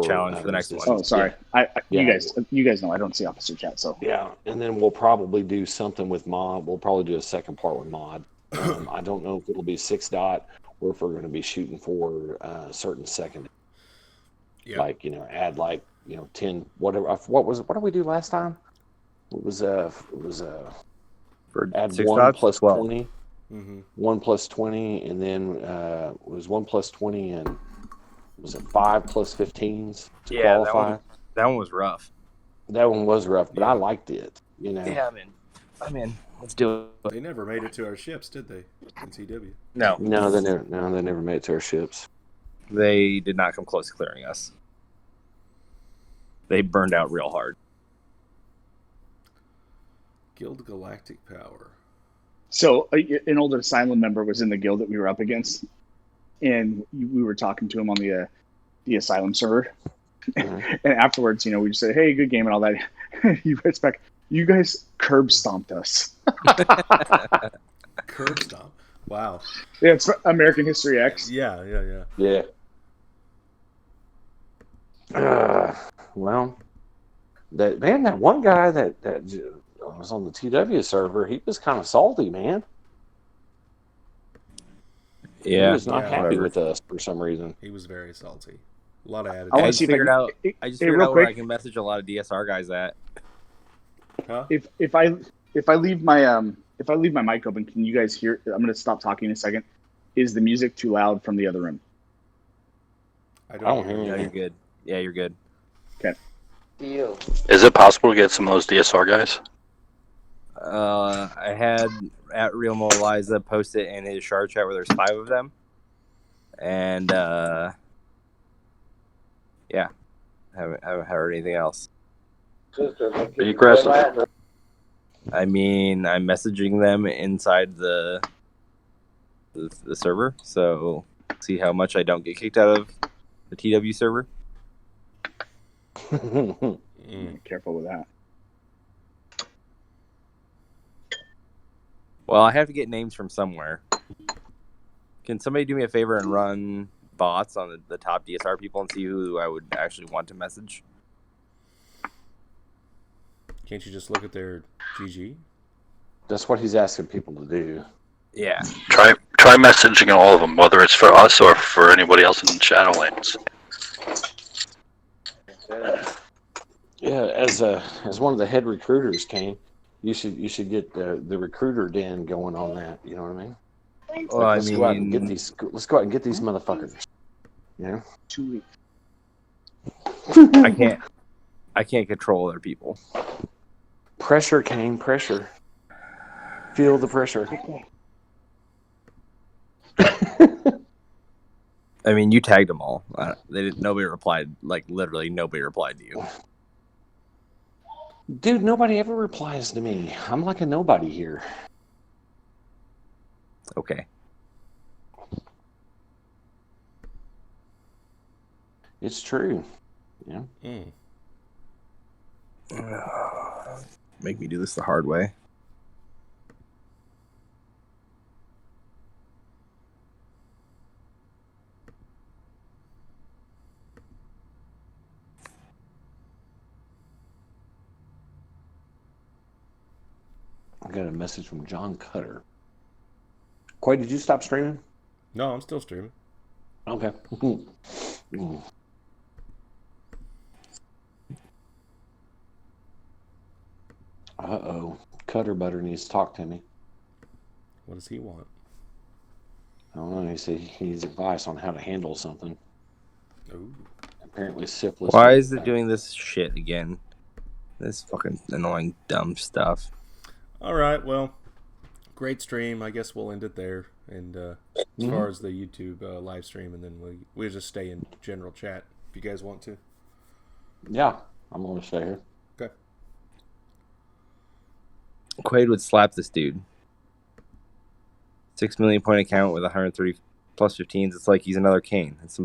challenge for the next one.
Oh, sorry.
Yeah.
You guys know I don't see Officer Chat, so
yeah. And then we'll probably do something with Mod. We'll probably do a second part with Mod. I don't know if it'll be 6-dot or if we're going to be shooting for a certain second.
Yeah.
Like add 10 whatever. What did we do last time? It was
for
add
6
1
dots?
plus
12.
20. 1 plus 20, and then it was 1 plus 20, and was it 5 plus 15s to qualify?
That one was rough.
That one was rough, but I liked it.
Yeah, I'm in. Let's do it.
They never made it to our ships, did they? In CW.
No,
they never made it to our ships.
They did not come close to clearing us. They burned out real hard.
Guild Galactic Power.
So an older Asylum member was in the guild that we were up against, and we were talking to him on the Asylum server. And afterwards, we just said, "Hey, good game," and all that. He writes back, "You guys curb stomped us."
Curb stomp. Wow.
Yeah, it's American History X.
Yeah.
Well, that one guy that was on the TW server, he was kind of salty, man.
Yeah,
he was not happy with us for some reason.
He was very salty. A lot of attitude.
I just figured out where I can message a lot of DSR guys at.
Huh?
If I leave my mic open, can you guys hear? I'm gonna stop talking in a second. Is the music too loud from the other room?
I don't hear
you.
you.
You're good. Yeah, you're good.
Okay.
Deal.
Is it possible to get some of those DSR guys?
I had at Real Mo Eliza post it in his shard chat where there's 5 of them.
And yeah, haven't heard anything else.
Be aggressive.
I mean, I'm messaging them inside the server, so see how much I don't get kicked out of the TW server.
Careful with that.
Well, I have to get names from somewhere. Can somebody do me a favor and run bots on the top DSR people and see who I would actually want to message?
Can't you just look at their GG?
That's what he's asking people to do.
Yeah.
Try messaging all of them, whether it's for us or for anybody else in Shadowlands.
Yeah, as one of the head recruiters, Kane, you should get the recruiter den going on that. You know what I mean?
Well,
let's go out and get these. Let's go out and get these motherfuckers. Yeah.
2 weeks.
I can't control other people.
Pressure, Kane. Pressure. Feel the pressure.
I mean, you tagged them all. Nobody replied. Like literally, nobody replied to you.
Dude, nobody ever replies to me. I'm like a nobody here.
Okay.
It's true. Yeah.
Make me do this the hard way.
I got a message from John Cutter. Quaid, did you stop streaming?
No, I'm still streaming.
Okay. Uh-oh. Cutter Butter needs to talk to me.
What does he want?
I don't know. He said he needs advice on how to handle something.
Ooh.
Apparently syphilis.
Why is it doing this shit again? This fucking annoying, dumb stuff.
All right, well, great stream. I guess we'll end it there. And as far as the YouTube live stream, and then we'll just stay in general chat if you guys want to.
Yeah, I'm going to stay here.
Okay.
Quaid would slap this dude. 6 million point account with 130 plus 15s. It's like he's another Kane. It's some